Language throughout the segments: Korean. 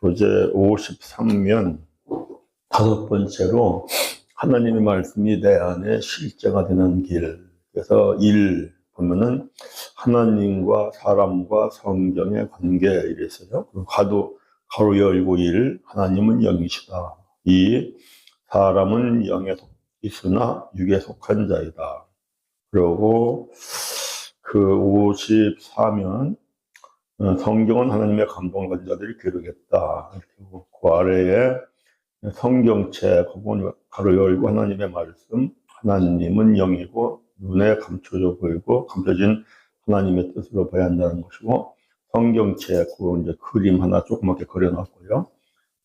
교재 53면 다섯 번째로 하나님의 말씀이 내 안에 실제가 되는 길. 그래서 1 보면은 하나님과 사람과 성경의 관계 이랬어요. 가로 열고 1 하나님은 영이시다. 2 사람은 영에 있으나 육에 속한 자이다. 그리고 그 54면 성경은 하나님의 감동을 가진 자들이 기록했다. 그리고 그 아래에 성경책, 가로 열고 하나님의 말씀, 하나님은 영이고 눈에 감춰져 보이고 감춰진 하나님의 뜻으로 봐야 한다는 것이고, 성경책, 그 이제 그림 하나 조그맣게 그려놨고요.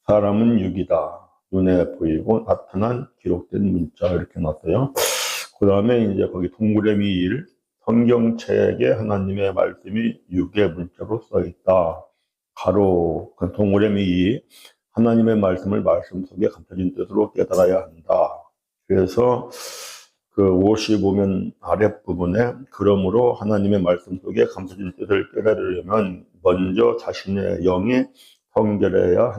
사람은 육이다. 눈에 보이고 나타난 기록된 문자 이렇게 놨어요. 그 다음에 이제 거기 동그라미 1, 성경책에 하나님의 말씀이 육의 문자로 써있다. 가로 동그라미 2, 하나님의 말씀을 말씀 속에 감춰진 뜻으로 깨달아야 한다. 그래서 그 55면 아랫부분에 그러므로 하나님의 말씀 속에 감춰진 뜻을 깨달으려면 먼저 자신의 영이 성결해야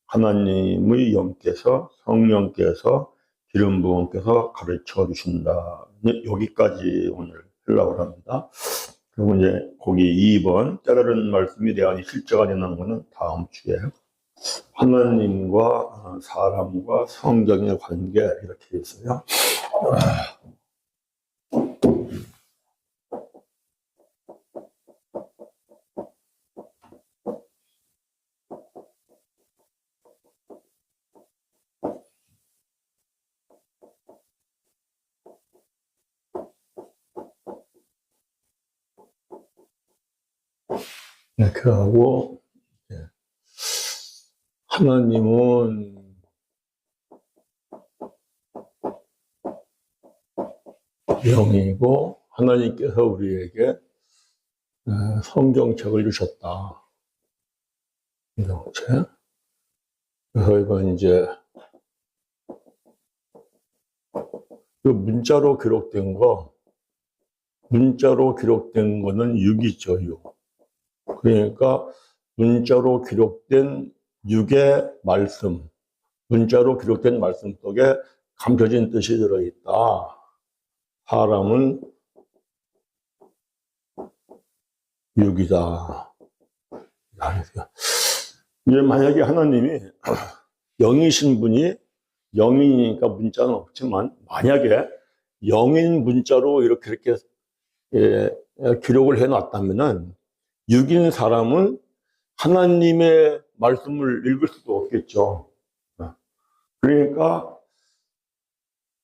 하나님의 영께서 성령께서 기름 부음께서 가르쳐 주신다. 여기까지 오늘 하려고 합니다. 그리고 이제 거기 2번 깨달은 말씀이 내 안에 실제가 되는 것은 다음 주에 하나님과 사람과 성경의 관계 이렇게 있어요. 이렇게 하고, 하나님은 영이고 하나님께서 우리에게 성경책을 주셨다. 성경책. 그래서 이건 이제 그 문자로 기록된 거는 6이죠, 6. 그러니까 문자로 기록된 6의 말씀, 문자로 기록된 말씀 속에 감춰진 뜻이 들어있다. 사람은 6이다. 이제 만약에 하나님이 영이신 분이, 영이니까 문자는 없지만 만약에 영인 문자로 이렇게 기록을 해놨다면은 6인 사람은 하나님의 말씀을 읽을 수도 없겠죠. 그러니까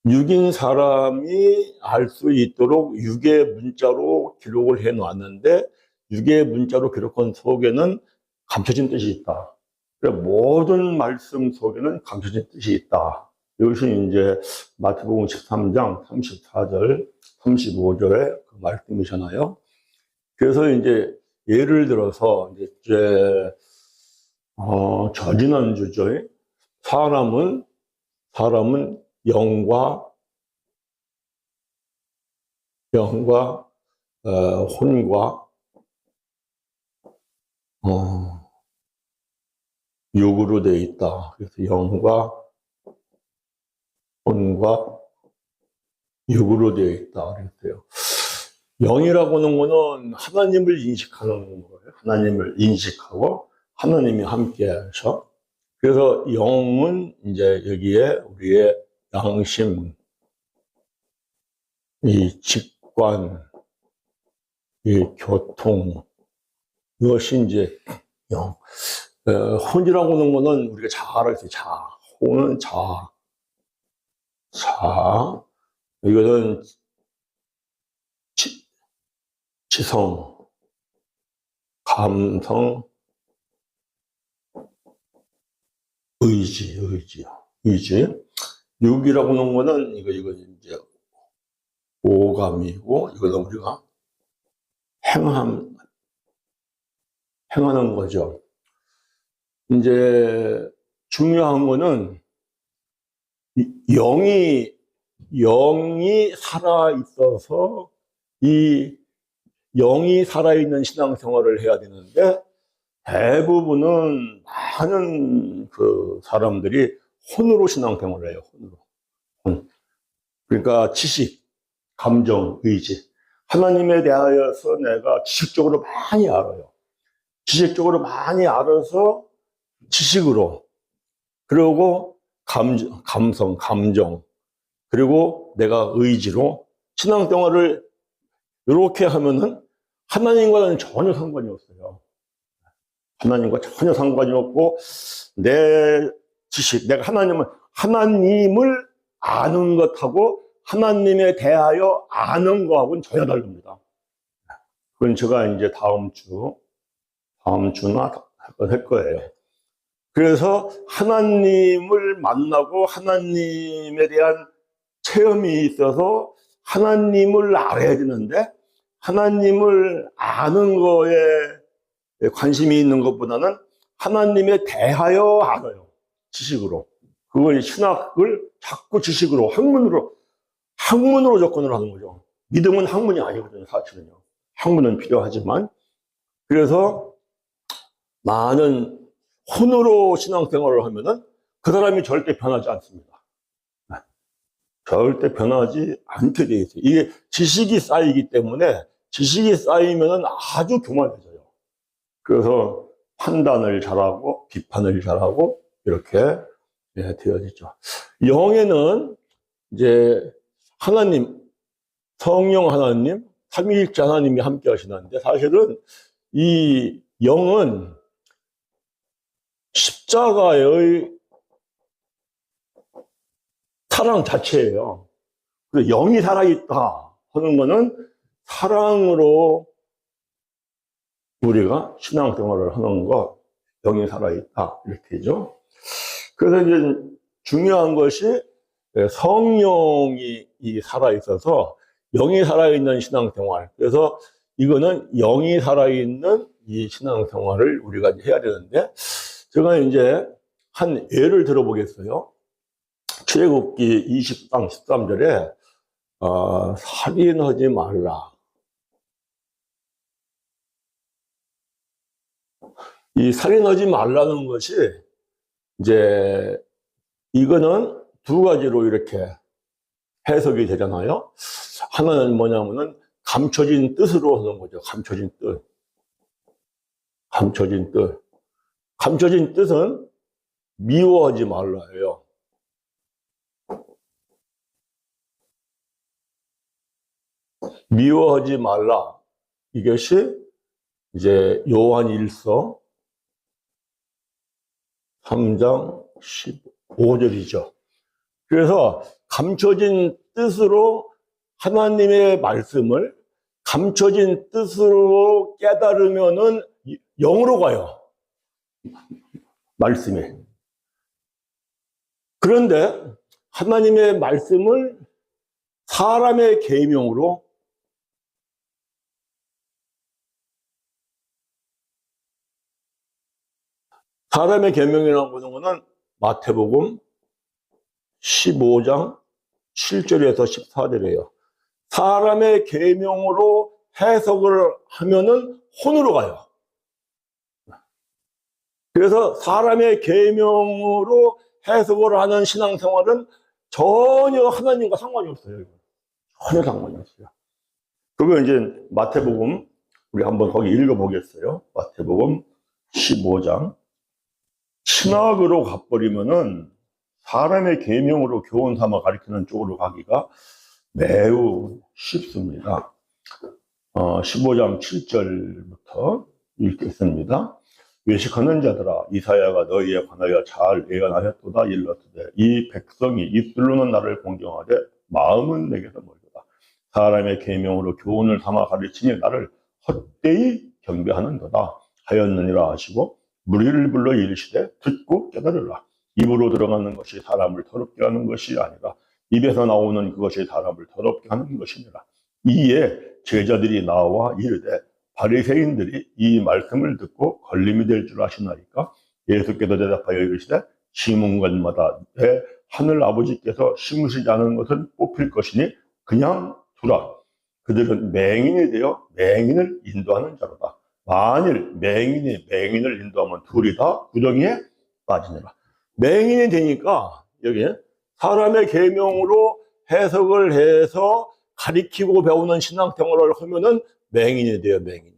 6인 사람이 알 수 있도록 6의 문자로 기록을 해놨는데 6의 문자로 기록한 속에는 감춰진 뜻이 있다. 그러니까 모든 말씀 속에는 감춰진 뜻이 있다. 이것이 이제 마태복음 13장 34절, 35절의 그 말씀이잖아요. 그래서 이제 예를 들어서 이제 지난주죠. 사람은 영과 혼과 육으로 되어 있다. 그래서 영과 혼과 육으로 되어 있다. 그랬어요. 영이라고 하는 거는 하나님을 인식하는 거예요. 하나님을 인식하고 하나님이 함께 하셔. 그래서 영은 이제 여기에 우리의 양심, 이 직관, 이 교통, 이것이 이제 영. 혼이라고 하는 거는 우리가 자아라 했어요. 자아. 혼은 자아. 이것은 지성, 감성, 의지. 육이라고 하는 거는 이거 이제 오감이고, 이거는 우리가 행하는 거죠. 이제 중요한 거는 영이 살아 있어서 이 영이 살아있는 신앙생활을 해야 되는데 대부분은 많은 그 사람들이 혼으로 신앙생활을 해요. 혼으로. 혼. 그러니까 지식, 감정, 의지. 하나님에 대하여서 내가 지식적으로 많이 알아요. 지식적으로 많이 알아서 지식으로, 그리고 감성, 감정, 그리고 내가 의지로 신앙생활을 이렇게 하면은 하나님과는 전혀 상관이 없어요. 하나님과 전혀 상관이 없고, 내 지식, 내가 하나님을 아는 것하고 하나님에 대하여 아는 거하고는 전혀 다릅니다. 그건 제가 이제 다음 주나 할 거예요. 그래서 하나님을 만나고 하나님에 대한 체험이 있어서 하나님을 알아야 되는데, 하나님을 아는 거에 관심이 있는 것보다는 하나님에 대하여 알아요. 지식으로. 그걸 신학을 자꾸 지식으로, 학문으로 접근을 하는 거죠. 믿음은 학문이 아니거든요, 사실은요. 학문은 필요하지만. 그래서 많은 혼으로 신앙생활을 하면은 그 사람이 절대 변하지 않습니다. 절대 변하지 않게 돼 있어요. 이게 지식이 쌓이기 때문에, 지식이 쌓이면은 아주 교만해져요. 그래서 판단을 잘하고 비판을 잘하고 이렇게 되어지죠. 영에는 이제 하나님, 성령 하나님, 삼위일체 하나님이 함께 하시는데, 사실은 이 영은 십자가의 사랑 자체예요. 그래서 영이 살아있다 하는 거는 사랑으로 우리가 신앙생활을 하는 거, 영이 살아있다 이렇게죠. 그래서 이제 중요한 것이 성령이 살아있어서 영이 살아있는 신앙생활. 그래서 이거는 영이 살아있는 이 신앙생활을 우리가 해야 되는데, 제가 이제 한 예를 들어보겠어요. 출애굽기 20장 13절에 살인하지 말라. 이 살인하지 말라는 것이 이제 이거는 두 가지로 이렇게 해석이 되잖아요. 하나는 뭐냐면은 감춰진 뜻으로 하는 거죠. 감춰진 뜻. 감춰진 뜻. 감춰진 뜻은 미워하지 말라예요. 미워하지 말라. 이것이 이제 요한일서 3장 15절이죠. 그래서 감춰진 뜻으로 하나님의 말씀을 감춰진 뜻으로 깨달으면은 영으로 가요. 말씀이. 그런데 하나님의 말씀을 사람의 계명으로 사람의 계명이라고 보는 것은 마태복음 15장 7절에서 14절이에요. 사람의 계명으로 해석을 하면은 혼으로 가요. 그래서 사람의 계명으로 해석을 하는 신앙생활은 전혀 하나님과 상관이 없어요. 전혀 상관이 없어요. 그거 이제 마태복음, 우리 한번 거기 읽어보겠어요. 마태복음 15장. 신학으로 가버리면은 사람의 계명으로 교훈 삼아 가르치는 쪽으로 가기가 매우 쉽습니다. 15장 7절부터 읽겠습니다. 외식하는 자들아, 이사야가 너희에 관하여 잘 예언하였도다. 일렀으되 이 백성이 입술로는 나를 공경하되 마음은 내게서 멀도다. 사람의 계명으로 교훈을 삼아 가르치니 나를 헛되이 경배하는도다 하였느니라 하시고, 무리를 불러 이르시되 듣고 깨달으라. 입으로 들어가는 것이 사람을 더럽게 하는 것이 아니라 입에서 나오는 그것이 사람을 더럽게 하는 것이니라. 이에 제자들이 나와 이르되 바리새인들이 이 말씀을 듣고 걸림이 될 줄 아시나이까? 예수께서 대답하여 이르시되 심은것마다 내 하늘 아버지께서 심으시지 않은 것은 뽑힐 것이니 그냥 두라. 그들은 맹인이 되어 맹인을 인도하는 자로다. 만일 맹인을 인도하면 둘이 다 구덩이에 빠지느라. 맹인이 되니까 여기 사람의 계명으로 해석을 해서 가리키고 배우는 신앙생활을 하면은 맹인이 돼요, 맹인이요.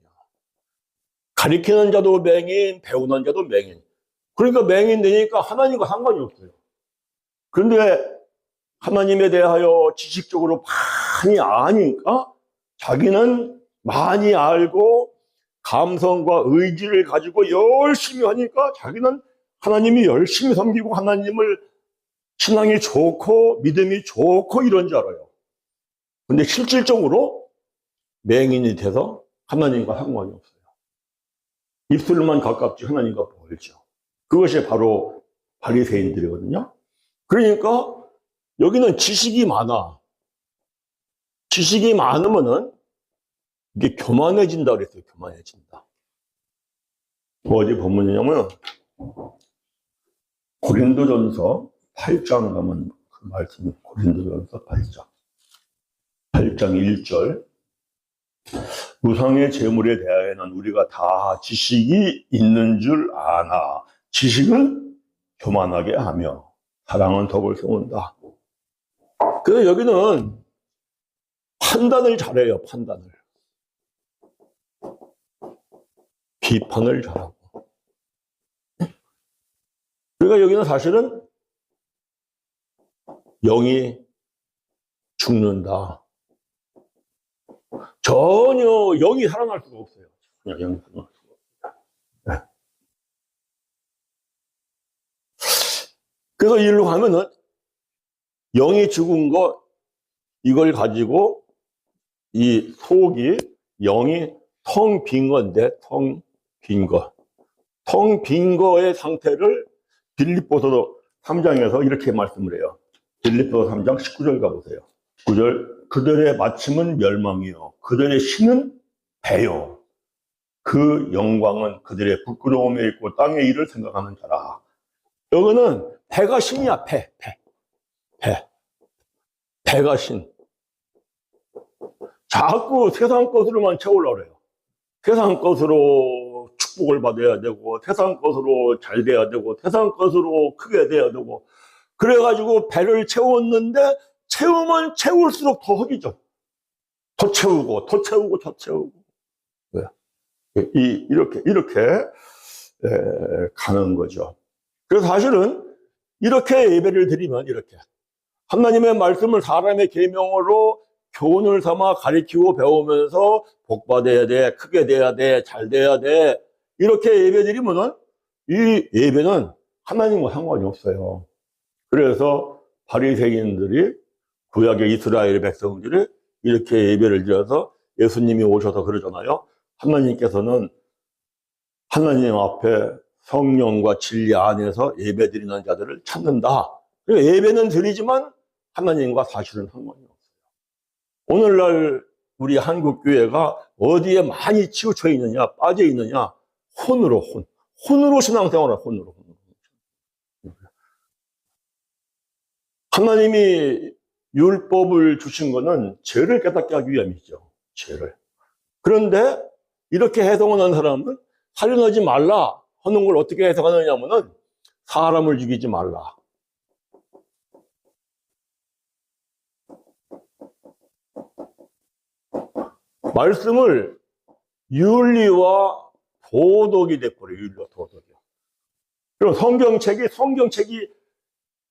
가리키는 자도 맹인, 배우는 자도 맹인. 그러니까 맹인 되니까 하나님과 상관이 없어요. 그런데 하나님에 대하여 지식적으로 많이 아니까 자기는 많이 알고 감성과 의지를 가지고 열심히 하니까 자기는 하나님이 열심히 섬기고 하나님을 신앙이 좋고 믿음이 좋고 이런 줄 알아요. 근데 실질적으로 맹인이 돼서 하나님과 상관이 없어요. 입술만 가깝지 하나님과 멀죠. 그것이 바로 바리새인들이거든요. 그러니까 여기는 지식이 많아. 지식이 많으면은 이게 교만해진다 그랬어요. 교만해진다. 어디 본문이냐면 고린도전서 8장 가면 그 말씀이 고린도전서 8장 1절 우상의 제물에 대하여는 우리가 다 지식이 있는 줄 아나 지식은 교만하게 하며 사랑은 덕을 세운다. 그래서 여기는 판단을 잘해요. 판단을. 비판을 잘하고. 그러니까 여기는 사실은 영이 죽는다. 전혀 영이 살아날 수가 없어요. 그냥 영이 살아날 수가 없어요. 네. 그래서 일로 가면은 영이 죽은 거 이걸 가지고 이 속이 영이 텅 빈 건데 텅 빈 거. 텅 빈 거의 상태를 빌립보서 3장에서 이렇게 말씀을 해요. 빌립보서 3장 19절 가보세요. 19절 그들의 마침은 멸망이요 그들의 신은 배요 그 영광은 그들의 부끄러움에 있고 땅의 일을 생각하는 자라. 여기는 배가 신이야. 배가 신. 자꾸 세상 것으로만 채우려고 그래요. 세상 것으로 축복을 받아야 되고 세상 것으로 잘 돼야 되고 세상 것으로 크게 돼야 되고 그래가지고 배를 채웠는데 채우면 채울수록 더 허기죠. 더 채우고 더 채우고 더 채우고 이렇게 가는 거죠. 그래서 사실은 이렇게 예배를 드리면 이렇게 하나님의 말씀을 사람의 계명으로 교훈을 삼아 가르치고 배우면서 복 받아야 돼, 크게 돼야 돼, 잘 돼야 돼 이렇게 예배 드리면은 이 예배는 하나님과 상관이 없어요. 그래서 바리새인들이 구약의 이스라엘 백성들이 이렇게 예배를 드려서 예수님이 오셔서 그러잖아요. 하나님께서는 하나님 앞에 성령과 진리 안에서 예배 드리는 자들을 찾는다. 그러니까 예배는 드리지만 하나님과 사실은 상관이 없어요. 오늘날 우리 한국 교회가 어디에 많이 치우쳐 있느냐, 빠져 있느냐, 혼으로 신앙생활을 혼으로. 하나님이 율법을 주신 거는 죄를 깨닫게 하기 위함이죠. 죄를. 그런데 이렇게 해석하는 사람은 살인하지 말라 하는 걸 어떻게 해석하느냐면은 사람을 죽이지 말라. 말씀을 윤리와 도덕이 돼버려요. 윤리와 도덕이요. 그럼 성경책이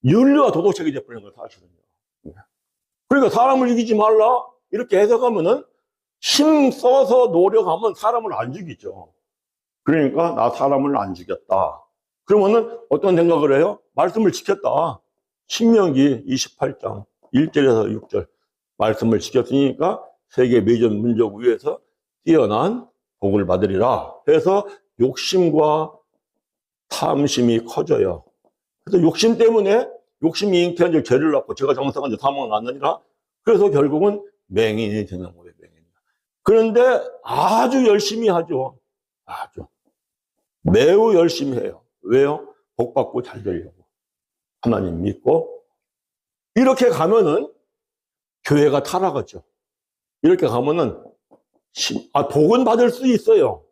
윤리와 도덕책이 돼버리는 거예요. 사실은요. 그러니까 사람을 죽이지 말라 이렇게 해석하면은 힘 써서 노력하면 사람을 안 죽이죠. 그러니까 나 사람을 안 죽였다. 그러면은 어떤 생각을 해요? 말씀을 지켰다. 신명기 28장 1절에서 6절 말씀을 지켰으니까 세계 매전 민족 위에서 뛰어난 복을 받으리라. 그래서 욕심과 탐심이 커져요. 그래서 욕심 때문에 욕심이 잉태한 줄 죄를 낳고 죄가 장성한 줄 사망을 낳느니라. 그래서 결국은 맹인이 되는 거예요. 맹인. 그런데 아주 열심히 하죠. 아주 매우 열심히 해요. 왜요? 복 받고 잘 되려고. 하나님 믿고 이렇게 가면은 교회가 타락하죠. 이렇게 가면은 복은 받을 수 있어요.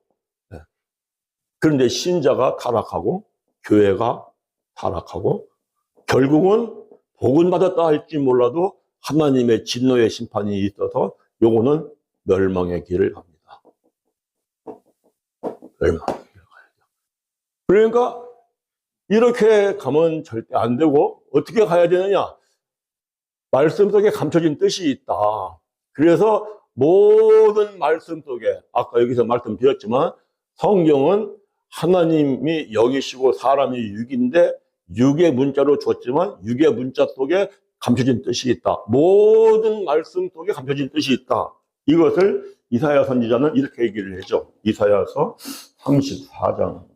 그런데 신자가 타락하고 교회가 타락하고 결국은 복은 받았다 할지 몰라도 하나님의 진노의 심판이 있어서 요거는 멸망의 길을 갑니다. 멸망의 길을 가야죠. 그러니까 이렇게 가면 절대 안 되고 어떻게 가야 되느냐? 말씀 속에 감춰진 뜻이 있다. 그래서 모든 말씀 속에 아까 여기서 말씀드렸지만 성경은 하나님이 영이시고 사람이 육인데 육의 문자로 줬지만 육의 문자 속에 감춰진 뜻이 있다. 모든 말씀 속에 감춰진 뜻이 있다. 이것을 이사야 선지자는 이렇게 얘기를 해줘. 이사야서 34장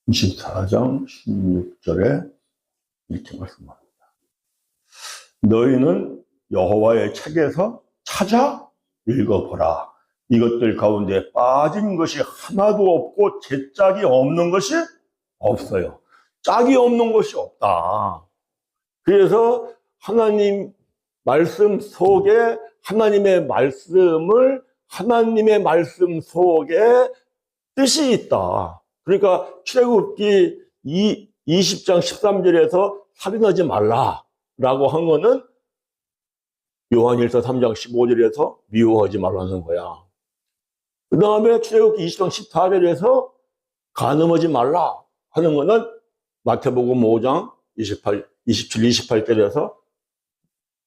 16절에 이렇게 말씀합니다. 너희는 여호와의 책에서 찾아 읽어보라. 이것들 가운데 빠진 것이 하나도 없고 제짝이 없는 것이 없어요. 짝이 없는 것이 없다. 그래서 하나님 말씀 속에 하나님의 말씀 속에 뜻이 있다. 그러니까 출애굽기 20장 13절에서 살인하지 말라라고 한 거는 요한일서 3장 15절에서 미워하지 말라는 거야. 그 다음에 출애굽기 20장 14절에서 간음하지 말라 하는 거는 마태복음 5장 27, 28절에서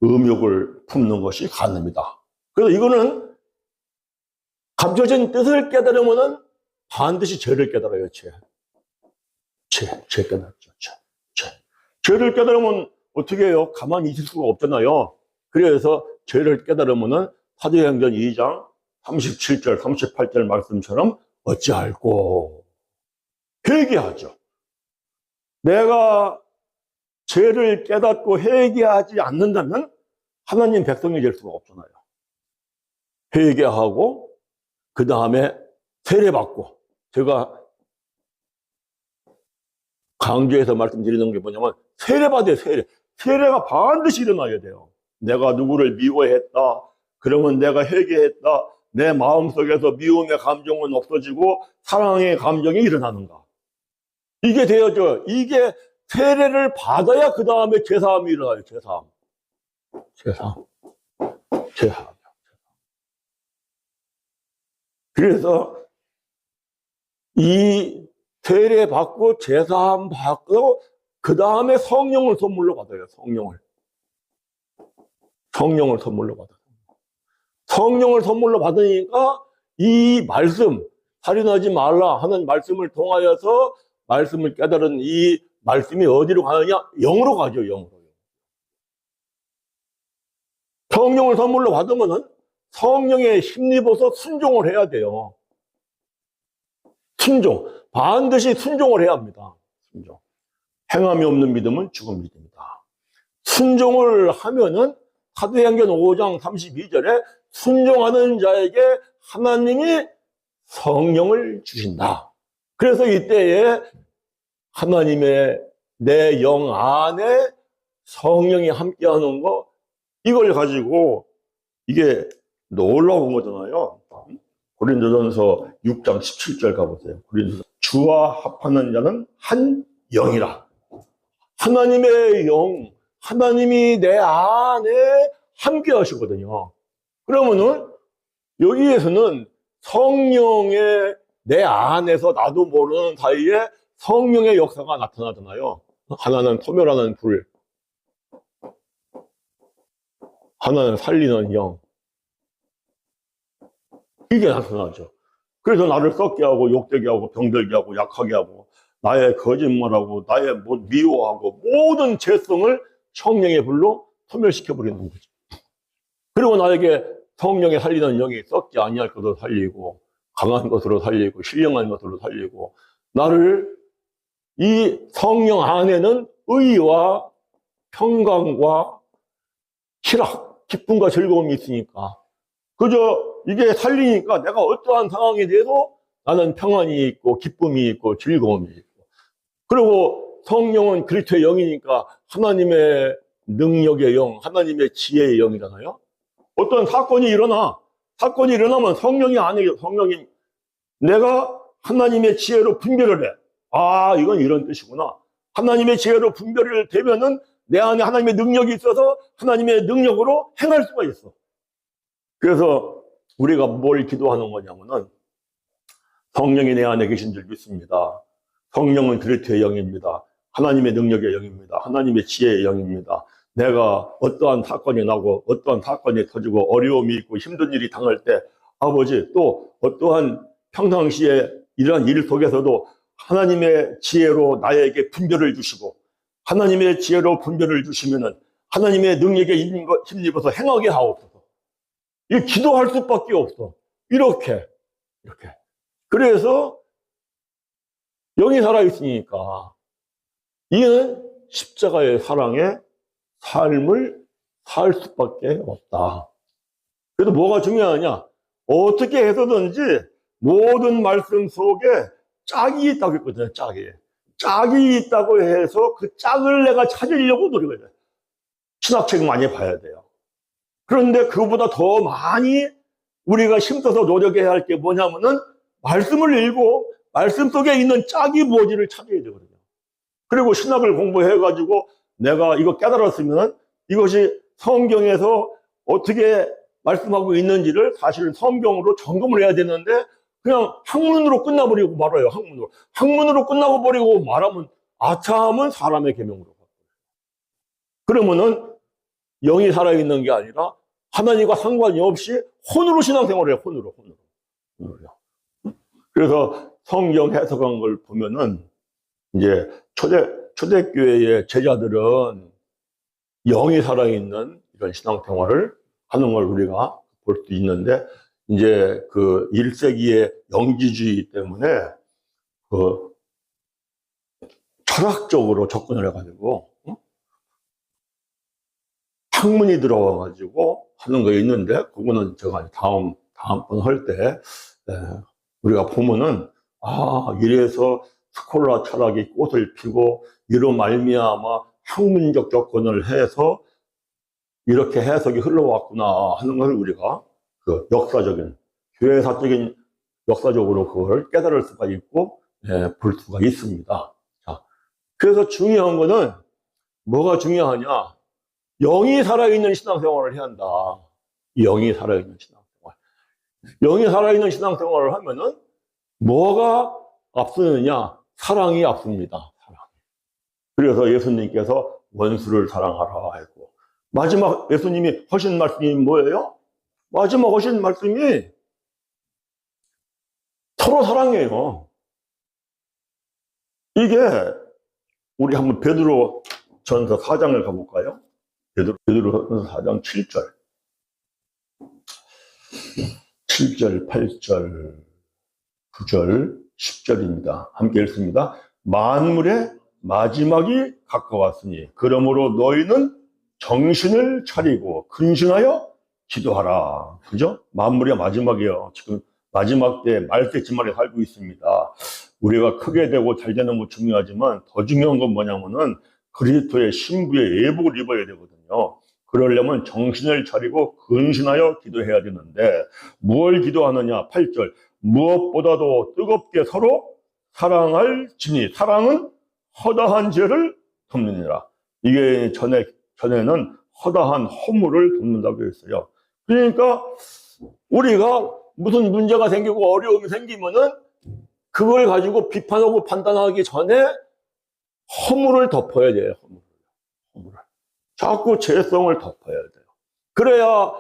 음욕을 품는 것이 간음이다. 그래서 이거는 감춰진 뜻을 깨달으면은 반드시 죄를 깨달아요. 죄 깨달죠. 죄를 깨달으면 어떻게 해요? 가만히 있을 수가 없잖아요. 그래서 죄를 깨달으면은 사도행전 2장 37절, 38절 말씀처럼 어찌할꼬 회개하죠. 내가 죄를 깨닫고 회개하지 않는다면 하나님 백성이 될 수가 없잖아요. 회개하고 그 다음에 세례받고, 제가 강조해서 말씀드리는 게 뭐냐면 세례받아요. 세례가 반드시 일어나야 돼요. 내가 누구를 미워했다 그러면 내가 회개했다, 내 마음속에서 미움의 감정은 없어지고 사랑의 감정이 일어나는가, 이게 되어져. 이게 세례를 받아야 그 다음에 제사함이 일어나요. 제사함. 그래서 이 세례 받고 제사함 받고 그 다음에 성령을 선물로 받아요. 성령을 선물로 받아요. 성령을 선물로 받으니까 이 말씀, 살인하지 말라 하는 말씀을 통하여서 말씀을 깨달은 이 말씀이 어디로 가느냐? 영으로 가죠. 영으로. 성령을 선물로 받으면은 성령에 힘입어서 순종을 해야 돼요. 순종. 반드시 순종을 해야 합니다. 순종. 행함이 없는 믿음은 죽은 믿음이다. 순종을 하면은 사도행전 5장 32절에 순종하는 자에게 하나님이 성령을 주신다. 그래서 이때에 하나님의 내 영 안에 성령이 함께하는 거, 이걸 가지고 이게 놀라운 거잖아요. 고린도전서 6장 17절 가보세요. 주와 합하는 자는 한 영이라. 하나님의 영, 하나님이 내 안에 함께 하시거든요. 그러면은 여기에서는 성령의 내 안에서 나도 모르는 사이에 성령의 역사가 나타나잖아요. 하나는 소멸하는 불, 하나는 살리는 영, 이게 나타나죠. 그래서 나를 썩게 하고 욕되게 하고 병들게 하고 약하게 하고 나의 거짓말하고 나의 미워하고 모든 죄성을 성령의 불로 소멸시켜버리는 거죠. 그리고 나에게 성령의 살리는 영이 썩지 아니할 것으로 살리고 강한 것으로 살리고 신령한 것으로 살리고, 나를 이 성령 안에는 의와 평강과 희락, 기쁨과 즐거움이 있으니까 그저 이게 살리니까 내가 어떠한 상황이 돼도 나는 평안이 있고 기쁨이 있고 즐거움이 있고, 그리고 성령은 그리스도의 영이니까 하나님의 능력의 영, 하나님의 지혜의 영이잖아요. 어떤 사건이 일어나면 성령이 아니에요. 성령이 내가 하나님의 지혜로 분별을 해. 아, 이건 이런 뜻이구나. 하나님의 지혜로 분별을 되면은 내 안에 하나님의 능력이 있어서 하나님의 능력으로 행할 수가 있어. 그래서 우리가 뭘 기도하는 거냐면은 성령이 내 안에 계신 줄 믿습니다. 성령은 그리스도의 영입니다. 하나님의 능력의 영입니다. 하나님의 지혜의 영입니다. 내가 어떠한 사건이 나고 어떠한 사건이 터지고 어려움이 있고 힘든 일이 당할 때 아버지, 또 어떠한 평상시에 이러한 일 속에서도 하나님의 지혜로 나에게 분별을 주시고 하나님의 지혜로 분별을 주시면은 하나님의 능력에 힘입어서 행하게 하옵소서. 이 기도할 수밖에 없어. 이렇게. 그래서 영이 살아있으니까 이는 십자가의 사랑의 삶을 살 수밖에 없다. 그래서 뭐가 중요하냐? 어떻게 해서든지 모든 말씀 속에 짝이 있다고 했거든요. 짝이 있다고 해서 그 짝을 내가 찾으려고 노력을 해요. 신학책 많이 봐야 돼요. 그런데 그보다 더 많이 우리가 힘써서 노력해야 할 게 뭐냐면은 말씀을 읽고 말씀 속에 있는 짝이 무엇인지를 찾아야 되거든요. 그리고 신학을 공부해가지고 내가 이거 깨달았으면 이것이 성경에서 어떻게 말씀하고 있는지를 사실은 성경으로 점검을 해야 되는데 그냥 학문으로 끝나버리고 말아요. 학문으로 끝나고 버리고 말하면 아참은 사람의 계명으로. 그러면은 영이 살아있는 게 아니라 하나님과 상관이 없이 혼으로 신앙생활을 해요. 혼으로. 그래서 성경 해석한 걸 보면은 이제 초대교회의 제자들은 영이 살아있는 이런 신앙생활을 하는 걸 우리가 볼 수 있는데 이제 그 1세기의 영지주의 때문에 그 철학적으로 접근을 해가지고 학문이 들어와가지고 하는 거 있는데 그거는 제가 다음번 할 때 우리가 보면은 이래서 스콜라 철학이 꽃을 피고 이로 말미암아 학문적 접근을 해서 이렇게 해석이 흘러왔구나 하는 걸 우리가 그 역사적인 교회사적인 역사적으로 그걸 깨달을 수가 있고 볼 수가 있습니다. 자, 그래서 중요한 거는 뭐가 중요하냐? 영이 살아있는 신앙생활을 해야 한다. 영이 살아있는 신앙생활. 영이 살아있는 신앙생활을 하면은 뭐가 앞서느냐? 사랑이 앞섭니다. 사랑. 그래서 예수님께서 원수를 사랑하라 했고 마지막 예수님이 하신 말씀이 뭐예요? 마지막 하신 말씀이 서로 사랑해요. 이게 우리 한번 베드로 전서 4장을 가볼까요? 베드로 전서 4장 7절, 8절, 9절, 10절입니다. 함께 읽습니다. 만물의 마지막이 가까웠으니 그러므로 너희는 정신을 차리고 근신하여 기도하라. 그죠? 만물의 마지막이에요. 지금 마지막 때 말세지말에 살고 있습니다. 우리가 크게 되고 잘 되는 거 중요하지만 더 중요한 건 뭐냐면은 그리스도의 신부의 예복을 입어야 되거든요. 그러려면 정신을 차리고 근신하여 기도해야 되는데 무엇을 기도하느냐? 8절. 무엇보다도 뜨겁게 서로 사랑할 지니 사랑은 허다한 죄를 덮느니라. 이게 전에는 허다한 허물을 덮는다고 했어요. 그러니까 우리가 무슨 문제가 생기고 어려움이 생기면은 그걸 가지고 비판하고 판단하기 전에 허물을 덮어야 돼요. 허물을. 자꾸 죄성을 덮어야 돼요. 그래야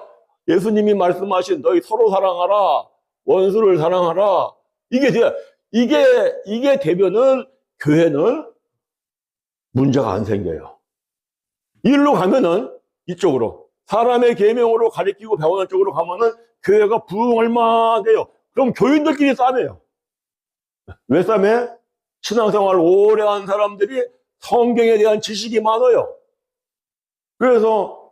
예수님이 말씀하신 너희 서로 사랑하라, 원수를 사랑하라. 이게 되면은 교회는 문제가 안 생겨요. 일로 가면은 이쪽으로 사람의 계명으로 가리키고 배우는 쪽으로 가면은 교회가 부흥할 만해요. 그럼 교인들끼리 싸매요. 왜 싸매? 신앙생활 오래 한 사람들이 성경에 대한 지식이 많아요. 그래서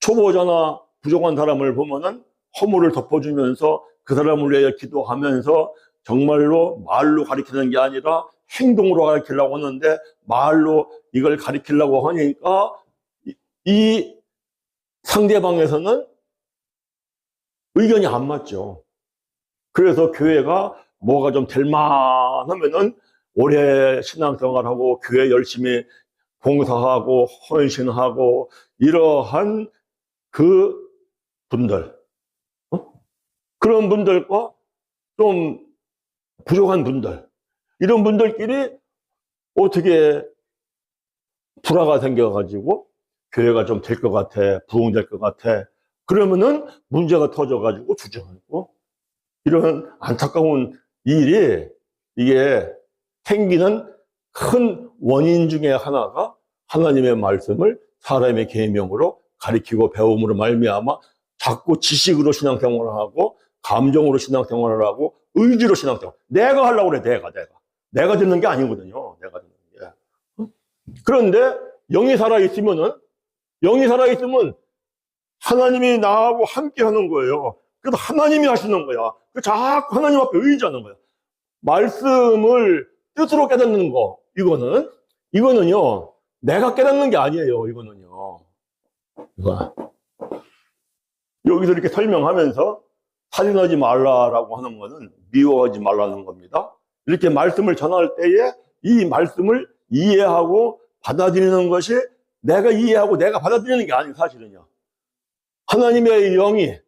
초보자나 부족한 사람을 보면은 허물을 덮어주면서 그 사람을 위해 기도하면서 정말로 말로 가리키는 게 아니라 행동으로 가리키려고 하는데 말로 이걸 가리키려고 하니까 이 상대방에서는 의견이 안 맞죠. 그래서 교회가 뭐가 좀 될 만하면은 오래 신앙생활하고 교회 열심히 봉사하고 헌신하고 이러한 그 분들, 그런 분들과 좀 부족한 분들, 이런 분들끼리 어떻게 불화가 생겨가지고 교회가 좀 될 것 같아, 부흥될 것 같아. 그러면은 문제가 터져가지고 주저하고 이런 안타까운 일이 이게 생기는 큰 원인 중에 하나가 하나님의 말씀을 사람의 계명으로 가리키고 배움으로 말미암아 자꾸 지식으로 신앙생활을 하고 감정으로 신앙생활을 하고 의지로 신앙생활. 내가 하려고 그래. 내가 듣는 게 아니거든요. 내가 듣는 게. 그런데 영이 살아있으면 하나님이 나하고 함께 하는 거예요. 그래서 하나님이 하시는 거야. 자꾸 하나님 앞에 의지하는 거야. 말씀을 뜻으로 깨닫는 거, 이거는요, 내가 깨닫는 게 아니에요, 이거는요. 여기서 이렇게 설명하면서 살인하지 말라라고 하는 거는 미워하지 말라는 겁니다. 이렇게 말씀을 전할 때에 이 말씀을 이해하고 받아들이는 것이 내가 이해하고 내가 받아들이는 게 아니에요, 사실은요. 하나님의 영이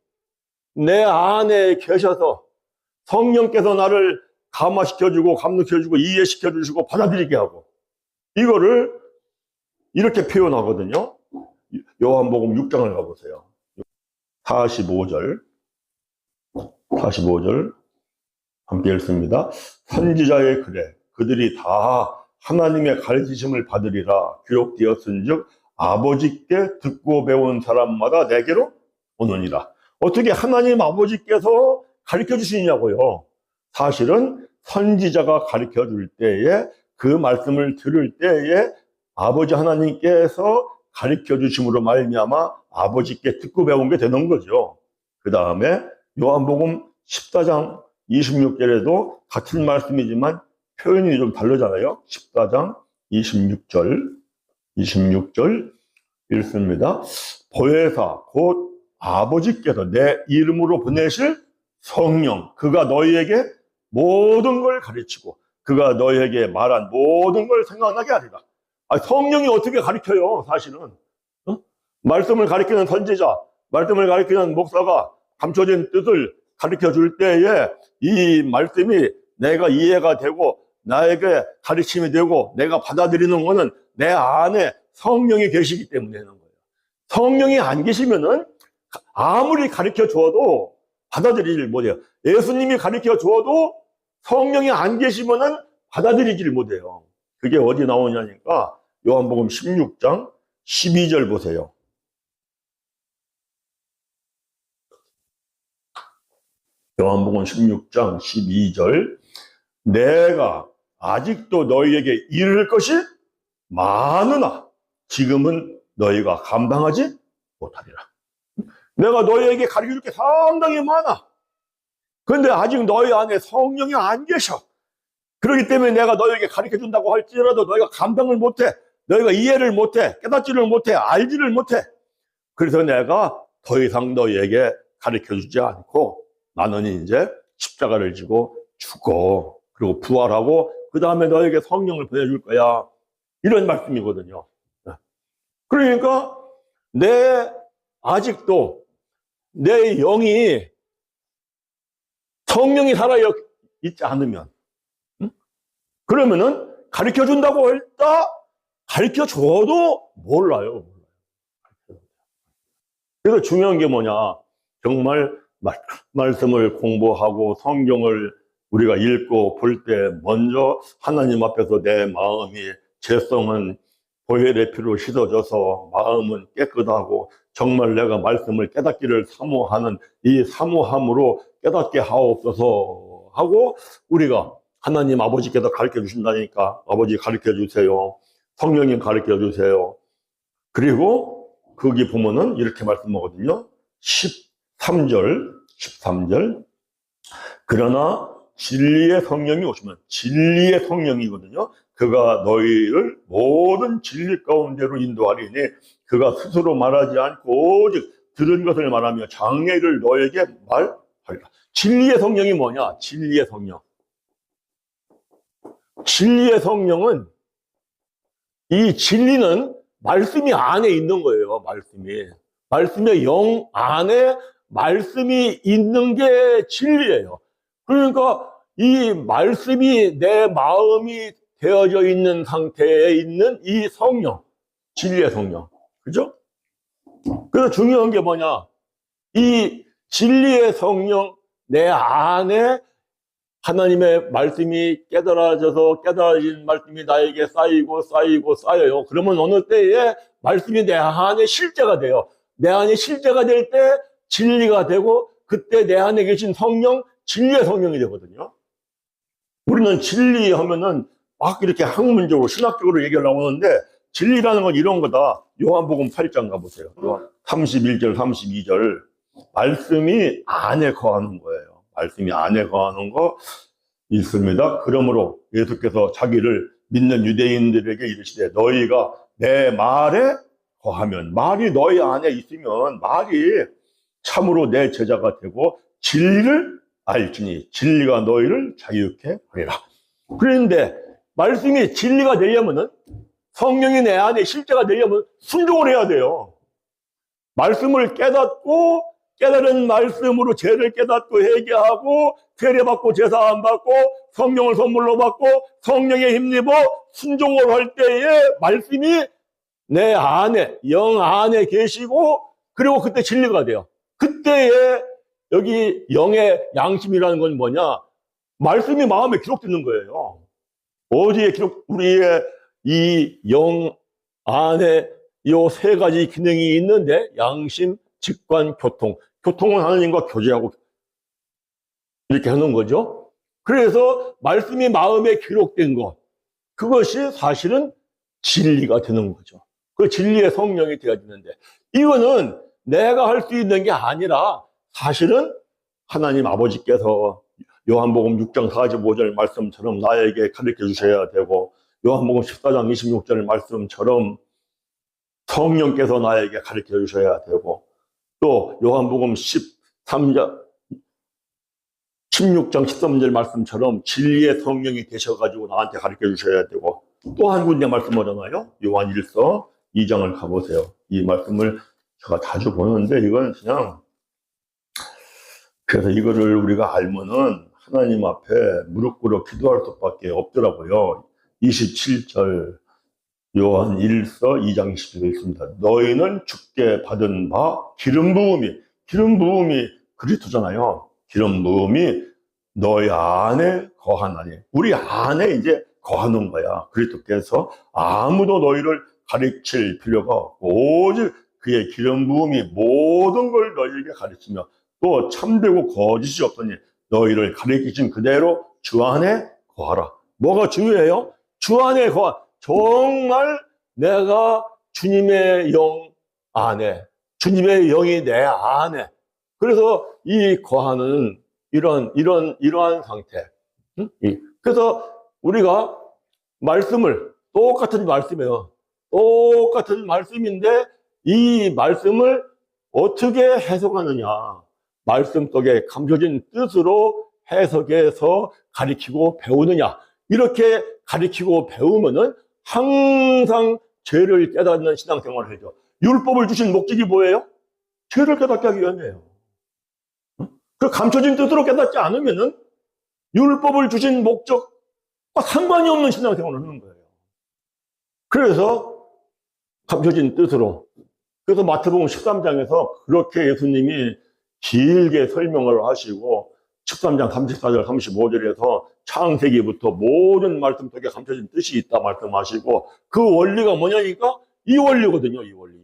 내 안에 계셔서 성령께서 나를 감화시켜주고 감동시켜주고 이해시켜주시고 받아들이게 하고 이거를 이렇게 표현하거든요. 요한복음 6장을 가보세요. 45절 함께 읽습니다. 선지자의 글에 그들이 다 하나님의 가르치심을 받으리라 기록되었은즉 아버지께 듣고 배운 사람마다 내게로 오느니라. 어떻게 하나님 아버지께서 가르쳐 주시냐고요. 사실은 선지자가 가르쳐 줄 때에 그 말씀을 들을 때에 아버지 하나님께서 가르쳐 주심으로 말미암아 아버지께 듣고 배운 게 되는 거죠. 그 다음에 요한복음 14장 26절에도 같은 말씀이지만 표현이 좀 다르잖아요. 14장 26절 읽습니다. 보혜사 곧 아버지께서 내 이름으로 보내실 성령, 그가 너희에게 모든 걸 가르치고 그가 너희에게 말한 모든 걸 생각나게 하리라. 성령이 어떻게 가르쳐요? 사실은 말씀을 가르치는 선지자, 말씀을 가르치는 목사가 감춰진 뜻을 가르쳐 줄 때에 이 말씀이 내가 이해가 되고 나에게 가르침이 되고 내가 받아들이는 거는 내 안에 성령이 계시기 때문에 하는 거예요. 성령이 안 계시면은 아무리 가르쳐 주어도 받아들이질 못해요. 예수님이 가르쳐 주어도 성령이 안 계시면은 받아들이질 못해요. 그게 어디 나오냐니까 요한복음 16장 12절 보세요. 요한복음 16장 12절 내가 아직도 너희에게 이를 것이 많으나 지금은 너희가 감당하지 못하리라. 내가 너희에게 가르쳐줄 게 상당히 많아. 그런데 아직 너희 안에 성령이 안 계셔. 그렇기 때문에 내가 너희에게 가르쳐준다고 할지라도 너희가 감당을 못해. 너희가 이해를 못해. 깨닫지를 못해. 알지를 못해. 그래서 내가 더 이상 너희에게 가르쳐주지 않고 나는 이제 십자가를 지고 죽고 그리고 부활하고 그 다음에 너에게 성령을 보내줄 거야. 이런 말씀이거든요. 그러니까 아직도 내 영이 성령이 살아있지 않으면 그러면은 가르쳐준다고 했다 가르쳐줘도 몰라요. 그래서 중요한 게 뭐냐, 정말 말씀을 공부하고 성경을 우리가 읽고 볼 때 먼저 하나님 앞에서 내 마음이 죄성은 보혈의 피로 씻어져서 마음은 깨끗하고 정말 내가 말씀을 깨닫기를 사모하는 이 사모함으로 깨닫게 하옵소서 하고 우리가 하나님 아버지께서 가르쳐 주신다니까 아버지 가르쳐 주세요. 성령님 가르쳐 주세요. 그리고 거기 보면은 이렇게 말씀하거든요. 13절 그러나 진리의 성령이 오시면 진리의 성령이거든요. 그가 너희를 모든 진리 가운데로 인도하리니 그가 스스로 말하지 않고 오직 들은 것을 말하며 장래를 너에게 말하리라. 진리의 성령이 뭐냐? 진리의 성령. 진리의 성령은, 이 진리는 말씀이 안에 있는 거예요. 말씀의 영 안에 말씀이 있는 게 진리예요. 그러니까 이 말씀이 내 마음이 되어져 있는 상태에 있는 이 성령, 진리의 성령, 그죠? 그래서 중요한 게 뭐냐, 이 진리의 성령 내 안에 하나님의 말씀이 깨달아진 말씀이 나에게 쌓여요. 그러면 어느 때에 말씀이 내 안에 실제가 돼요. 내 안에 실제가 될 때 진리가 되고, 그때 내 안에 계신 성령, 진리의 성령이 되거든요. 우리는 진리 하면은 막 이렇게 학문적으로, 신학적으로 얘기하려고 하는데, 진리라는 건 이런 거다. 요한복음 8장 가보세요. 31절, 32절. 말씀이 안에 거하는 거예요. 말씀이 안에 거하는 거 있습니다. 그러므로 예수께서 자기를 믿는 유대인들에게 이르시되, 너희가 내 말에 거하면, 말이 너희 안에 있으면 말이 참으로 내 제자가 되고 진리를 알지니 진리가 너희를 자유케 하리라. 그런데 말씀이 진리가 되려면은, 성령이 내 안에 실제가 되려면 순종을 해야 돼요. 말씀을 깨닫고, 깨달은 말씀으로 죄를 깨닫고 회개하고, 세례받고 제사함 받고, 성령을 선물로 받고, 성령에 힘입어 순종을 할 때에 말씀이 내 안에, 영 안에 계시고, 그리고 그때 진리가 돼요. 그때에 여기 영의 양심이라는 건 뭐냐? 말씀이 마음에 기록되는 거예요. 어디에 우리의 이 영 안에 이 세 가지 기능이 있는데, 양심, 직관, 교통. 교통은 하나님과 교제하고 이렇게 하는 거죠. 그래서 말씀이 마음에 기록된 것, 그것이 사실은 진리가 되는 거죠. 그 진리의 성령이 되어지는데, 이거는 내가 할 수 있는 게 아니라 사실은 하나님 아버지께서 요한복음 6장 45절 말씀처럼 나에게 가르쳐 주셔야 되고, 요한복음 14장 26절 말씀처럼 성령께서 나에게 가르쳐 주셔야 되고, 또 요한복음 16장 13절 말씀처럼 진리의 성령이 되셔가지고 나한테 가르쳐 주셔야 되고, 또 한 군데 말씀 하잖아요. 요한 1서 2장을 가보세요. 이 말씀을 제가 자주 보는데, 이건 그냥, 그래서 이거를 우리가 알면은 하나님 앞에 무릎 꿇어 기도할 수밖에 없더라고요. 27절 요한 1서 2장 10절에 있습니다. 너희는 주께 받은 바 기름 부음이 그리스도잖아요. 기름 부음이 너희 안에 거하나니, 우리 안에 이제 거하는 거야. 그리스도께서 아무도 너희를 가르칠 필요가 없고, 오직 그의 기름 부음이 모든 걸 너희에게 가르치며, 또 참되고 거짓이 없더니 너희를 가르치신 그대로 주 안에 거하라. 뭐가 중요해요? 주 안에 정말 내가 주님의 영 안에, 주님의 영이 내 안에. 그래서 이 거하는 이러한 상태. 그래서 우리가 말씀을, 똑같은 말씀이에요. 똑같은 말씀인데 이 말씀을 어떻게 해석하느냐. 말씀 속에 감춰진 뜻으로 해석해서 가르치고 배우느냐. 이렇게 가르치고 배우면은 항상 죄를 깨닫는 신앙생활을 해죠. 율법을 주신 목적이 뭐예요? 죄를 깨닫게 하기 위함이에요. 그 감춰진 뜻으로 깨닫지 않으면은 율법을 주신 목적과 상관이 없는 신앙생활을 하는 거예요. 그래서 감춰진 뜻으로. 그래서 마태복음 13장에서 그렇게 예수님이 길게 설명을 하시고, 13장 34절 35절에서 창세기부터 모든 말씀 속에 감춰진 뜻이 있다 말씀하시고, 그 원리가 뭐냐니까 이 원리거든요. 이 원리.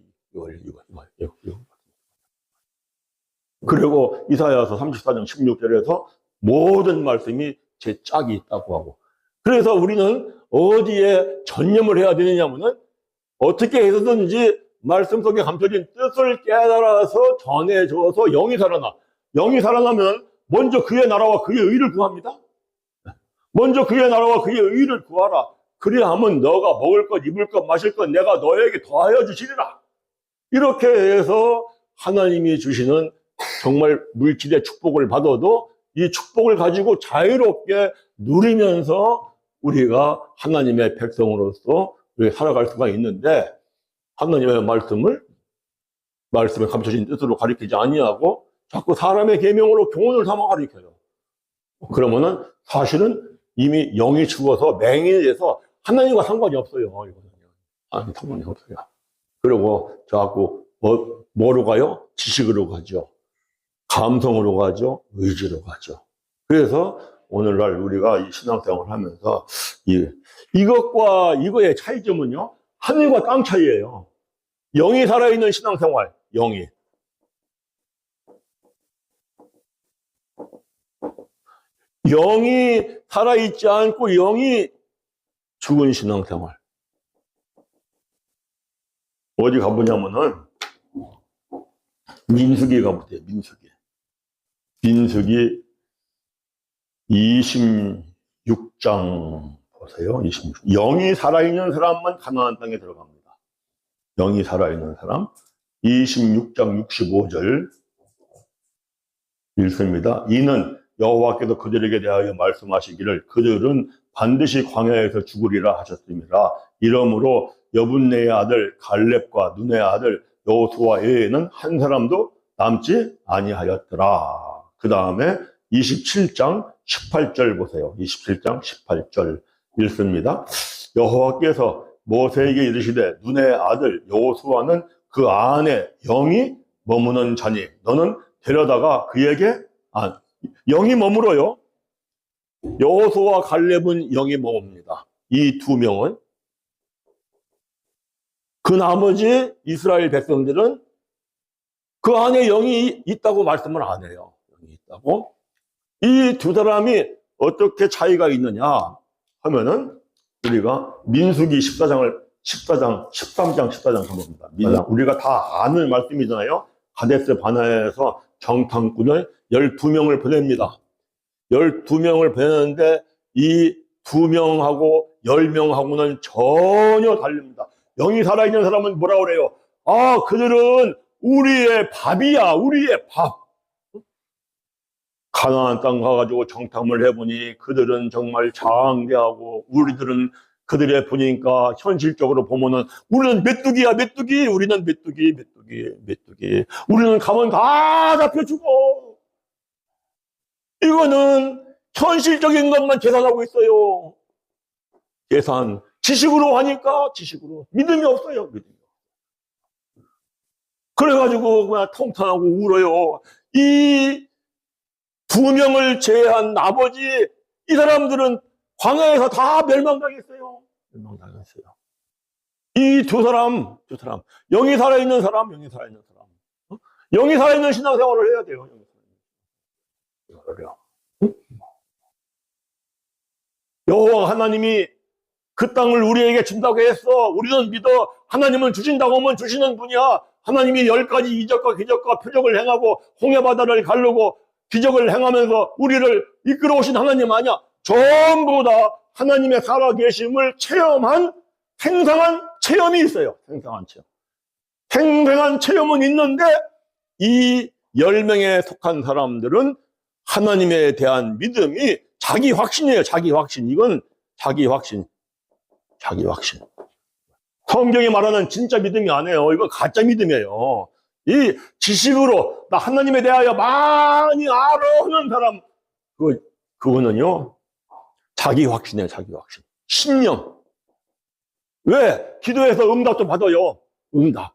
그리고 이사야서 34장 16절에서 모든 말씀이 제 짝이 있다고 하고. 그래서 우리는 어디에 전념을 해야 되느냐면은, 어떻게 해서든지 말씀 속에 감춰진 뜻을 깨달아서 전해줘서 영이 살아나. 영이 살아나면 먼저 그의 나라와 그의 의를 구합니다. 먼저 그의 나라와 그의 의를 구하라. 그래야 하면 너가 먹을 것, 입을 것, 마실 것 내가 너에게 더하여 주시리라. 이렇게 해서 하나님이 주시는 정말 물질의 축복을 받아도 이 축복을 가지고 자유롭게 누리면서 우리가 하나님의 백성으로서 우리가 살아갈 수가 있는데, 하나님의 말씀에 감춰진 뜻으로 가리키지 아니하고 자꾸 사람의 계명으로 교훈을 삼아 가리켜요. 그러면은 사실은 이미 영이 죽어서 맹인이 돼서 하나님과 상관이 없어요. 이거는요. 아니, 상관이 없어요. 그리고 자꾸 뭐로 가요? 지식으로 가죠. 감성으로 가죠. 의지로 가죠. 그래서 오늘날 우리가 이 신앙생활을 하면서 이것과 이거의 차이점은요, 하늘과 땅 차이예요. 영이 살아있는 신앙생활, 영이 살아있지 않고 영이 죽은 신앙생활. 어디 가보냐면은 민수기 가보세요. 민수기 26장 보세요. 26장. 영이 살아있는 사람만 가나안 땅에 들어갑니다. 영이 살아있는 사람. 26장 65절 읽습니다. 이는 여호와께서 그들에게 대하여 말씀하시기를 그들은 반드시 광야에서 죽으리라 하셨습니다. 이러므로 여분네의 아들 갈렙과 눈의 아들 여호수아 외에는 한 사람도 남지 아니하였더라. 그 다음에 27장 18절 보세요. 27장 18절 읽습니다. 여호와께서 모세에게 이르시되 눈의 아들 여호수아는 그 안에 영이 머무는 자니 너는 데려다가 그에게 영이 머물어요. 여호수아와 갈렙은 영이 머뭅니다. 이 두 명은. 그 나머지 이스라엘 백성들은 그 안에 영이 있다고 말씀을 안 해요. 영이 있다고. 이 두 사람이 어떻게 차이가 있느냐 하면은 우리가 민수기 13장 가봅니다. 우리가 다 아는 말씀이잖아요. 가데스 바네아에서 정탐꾼을 12명을 보냅니다. 12명을 보내는데 이 2명하고 10명하고는 전혀 다릅니다. 영이 살아있는 사람은 뭐라 그래요? 그들은 우리의 밥이야, 우리의 밥. 가나안 땅 가가지고 정탐을 해보니 그들은 정말 장대하고 우리들은 그들의 보니까 현실적으로 보면은 우리는 메뚜기야, 메뚜기. 우리는 메뚜기. 우리는 가면 다 잡혀 죽어. 이거는 현실적인 것만 계산하고 있어요. 계산. 지식으로 하니까 지식으로. 믿음이 없어요. 믿음이. 그래가지고 그냥 통탄하고 울어요. 이 2명을 제외한 나머지 이 사람들은 광야에서 다 멸망당했어요. 이 두 사람. 영이 살아있는 사람. 영이 살아있는 신앙생활을 해야 돼요. 여호와 하나님이 그 땅을 우리에게 준다고 했어. 우리는 믿어. 하나님은 주신다고 하면 주시는 분이야. 하나님이 10가지 이적과 기적과 표적을 행하고 홍해바다를 가르고 기적을 행하면서 우리를 이끌어 오신 하나님 아니야. 전부 다 하나님의 살아계심을 체험한 생생한 체험이 있어요. 생생한 체험은 있는데 이 10명에 속한 사람들은 하나님에 대한 믿음이 자기 확신이에요. 자기 확신. 이건 자기 확신. 성경이 말하는 진짜 믿음이 아니에요. 이거 가짜 믿음이에요. 이 지식으로 나 하나님에 대하여 많이 알아 하는 사람, 그거는요, 자기 확신이에요. 자기 확신. 신념. 왜? 기도해서 응답도 받아요. 응답.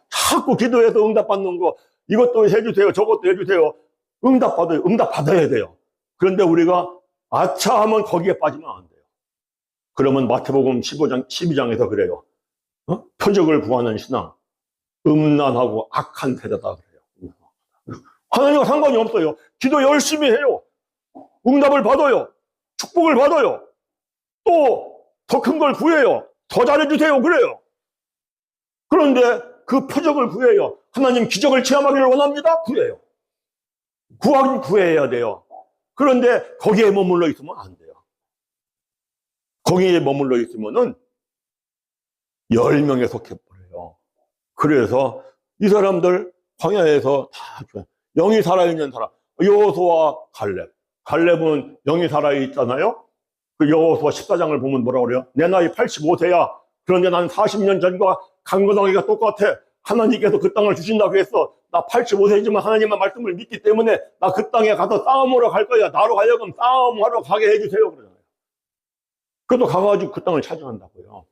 자꾸 기도해서 응답 받는 거, 이것도 해주세요. 저것도 해주세요. 응답 받아요. 응답 받아야 돼요. 그런데 우리가 아차 하면 거기에 빠지면 안 돼요. 그러면 마태복음 12장에서 그래요. 표적을 구하는 신앙. 음란하고 악한 세대다 그래요. 하나님과 상관이 없어요. 기도 열심히 해요. 응답을 받아요. 축복을 받아요. 또 더 큰 걸 구해요. 더 잘해주세요. 그래요. 그런데 그 표적을 구해요. 하나님 기적을 체험하기를 원합니다. 구해요. 구해야 돼요. 그런데 거기에 머물러 있으면 안 돼요. 거기에 머물러 있으면은 10명에 속해버려요. 그래서 이 사람들 광야에서 다 영이 살아있는 사람, 여호수아와 갈렙은 영이 살아있잖아요. 그 여호수아 14장을 보면 뭐라고 그래요? 내 나이 85세야. 그런데 난 40년 전과 강건하기가 똑같아. 하나님께서 그 땅을 주신다고 했어. 나 85세지만 하나님의 말씀을 믿기 때문에 나 그 땅에 가서 싸움하러 갈 거야. 나로 하여금 싸움하러 가게 해주세요. 그러잖아요. 그래도 가가지고 그 땅을 차지한다고요.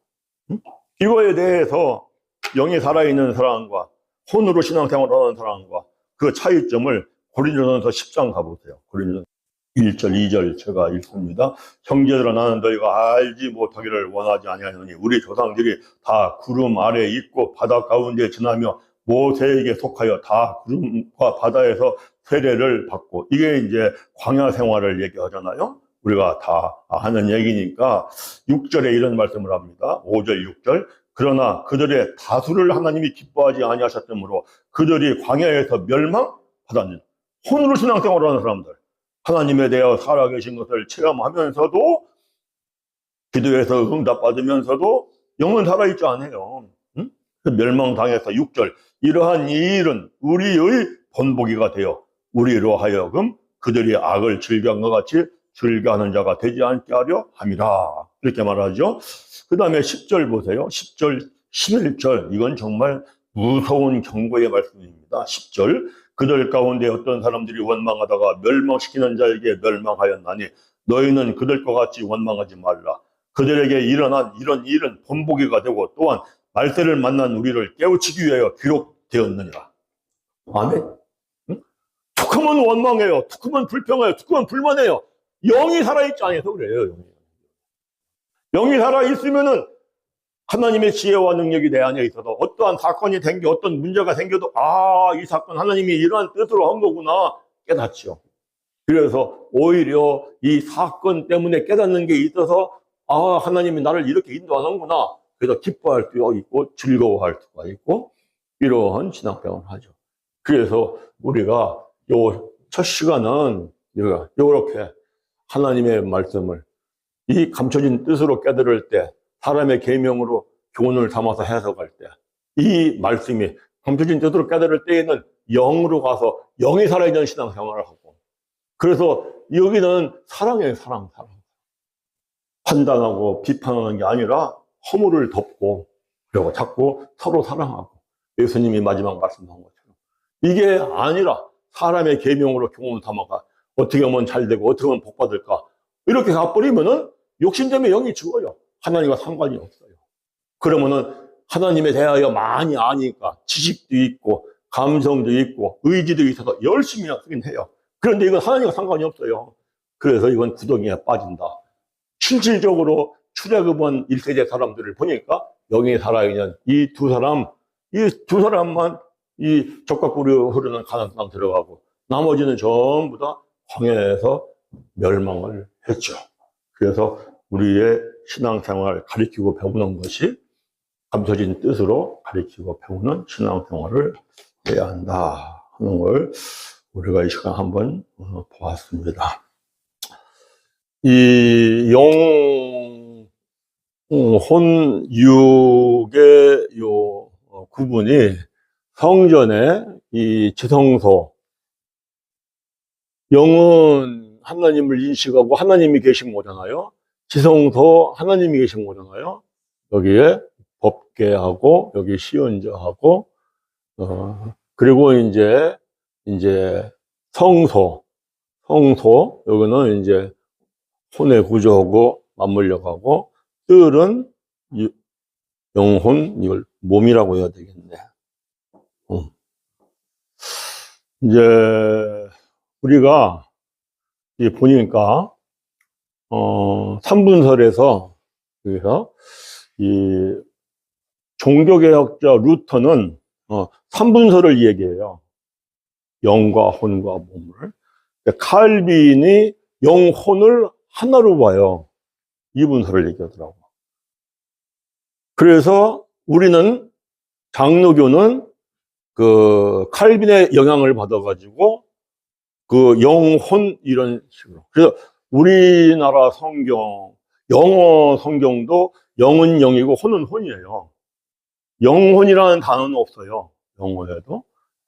응? 이거에 대해서 영이 살아있는 사람과 혼으로 신앙생활하는 사람과 그 차이점을 고린도전서 10장 가보세요. 고린도전서 1절, 2절 제가 읽습니다. 형제들아 나는 너희가 알지 못하기를 원하지 아니하노니 우리 조상들이 다 구름 아래에 있고 바다 가운데 지나며 모세에게 속하여 다 구름과 바다에서 세례를 받고 이게 이제 광야 생활을 얘기하잖아요. 우리가 다 하는 얘기니까 6절에 이런 말씀을 합니다. 5절, 6절. 그러나 그들의 다수를 하나님이 기뻐하지 아니하셨으므로 그들이 광야에서 멸망받았느니라. 혼으로 신앙생활을 하는 사람들. 하나님에 대하여 살아계신 것을 체험하면서도 기도해서 응답받으면서도 영은 살아있지 않아요. 응? 멸망당해서 6절 이러한 이 일은 우리의 본보기가 되어 우리로 하여금 그들이 악을 즐겨한 것 같이 즐겨하는 자가 되지 않게 하려 함이라. 이렇게 말하죠. 그 다음에 10절 보세요. 10절, 11절 이건 정말 무서운 경고의 말씀입니다. 10절 그들 가운데 어떤 사람들이 원망하다가 멸망시키는 자에게 멸망하였나니 너희는 그들과 같이 원망하지 말라. 그들에게 일어난 이런 일은 본보기가 되고 또한 말세를 만난 우리를 깨우치기 위하여 기록되었느니라. 아멘. 응? 툭하면 원망해요. 툭하면 불평해요. 툭하면 불만해요. 영이 살아있지 않아서 그래요. 영이 살아있으면은 하나님의 지혜와 능력이 내 안에 있어서 어떠한 사건이 생겨 어떤 문제가 생겨도 이 사건 하나님이 이러한 뜻으로 한 거구나 깨닫죠. 그래서 오히려 이 사건 때문에 깨닫는 게 있어서 하나님이 나를 이렇게 인도하는구나. 그래서 기뻐할 수가 있고 즐거워할 수가 있고 이러한 신앙생활을 하죠. 그래서 우리가 요 첫 시간은 이렇게 하나님의 말씀을 이 감춰진 뜻으로 깨달을 때 사람의 계명으로 교훈을 담아서 해석할 때 이 말씀이 감춰진 뜻으로 깨달을 때에는 영으로 가서 영이 살아있는 신앙생활을 하고 그래서 여기는 사랑이에요. 사랑. 판단하고 비판하는 게 아니라 허물을 덮고 그리고 자꾸 서로 사랑하고 예수님이 마지막 말씀한 것처럼 이게 아니라 사람의 계명으로 교훈을 담아가 어떻게 하면 잘 되고 어떻게 하면 복 받을까 이렇게 가버리면은 욕심 때문에 영이 죽어요. 하나님과 상관이 없어요. 그러면은 하나님에 대하여 많이 아니까 지식도 있고 감성도 있고 의지도 있어서 열심히 하긴 해요. 그런데 이건 하나님과 상관이 없어요. 그래서 이건 구덩이에 빠진다. 실질적으로 출애굽한 1세대 사람들을 보니까 영이 살아있는 이 두 사람만 이 적과 꿀이 흐르는 가나안 땅 들어가고 나머지는 전부 다 광야에서 멸망을 했죠. 그래서 우리의 신앙생활을 가르치고 배우는 것이 감춰진 뜻으로 가르치고 배우는 신앙생활을 해야 한다 하는 걸 우리가 이 시간 한번 보았습니다. 이 혼, 육의 요 구분이 성전의 이 지성소, 영은 하나님을 인식하고 하나님이 계신 거잖아요. 지성소 하나님이 계신 거잖아요. 여기에 법궤하고 여기 시은자하고 그리고 이제 성소 여기는 이제 혼의 구조하고 맞물려 가고 뜰은 영혼 이걸 몸이라고 해야 되겠네. 이제 우리가 보니까 3분설에서 여기서 이 종교개혁자 루터는 3분설을 얘기해요. 영과 혼과 몸을. 칼빈이 영혼을 하나로 봐요. 2분설을 얘기하더라고. 그래서 우리는 장로교는 그 칼빈의 영향을 받아가지고 그 영혼 이런 식으로. 그래서 우리나라 성경, 영어 성경도 영은 영이고 혼은 혼이에요. 영혼이라는 단어는 없어요. 영어에도.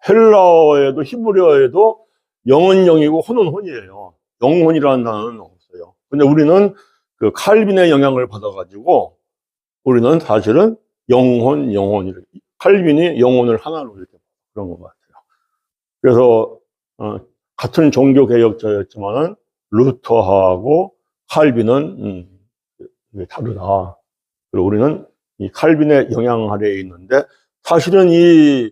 헬라어에도 히브리어에도 영은 영이고 혼은 혼이에요. 영혼이라는 단어는 없어요. 근데 우리는 그 칼빈의 영향을 받아가지고 우리는 사실은 영혼, 칼빈이 영혼을 하나로 이렇게 그런 것 같아요. 그래서 같은 종교 개혁자였지만은 루터하고 칼빈은 다르다. 그리고 우리는 이 칼빈의 영향 아래에 있는데, 사실은 이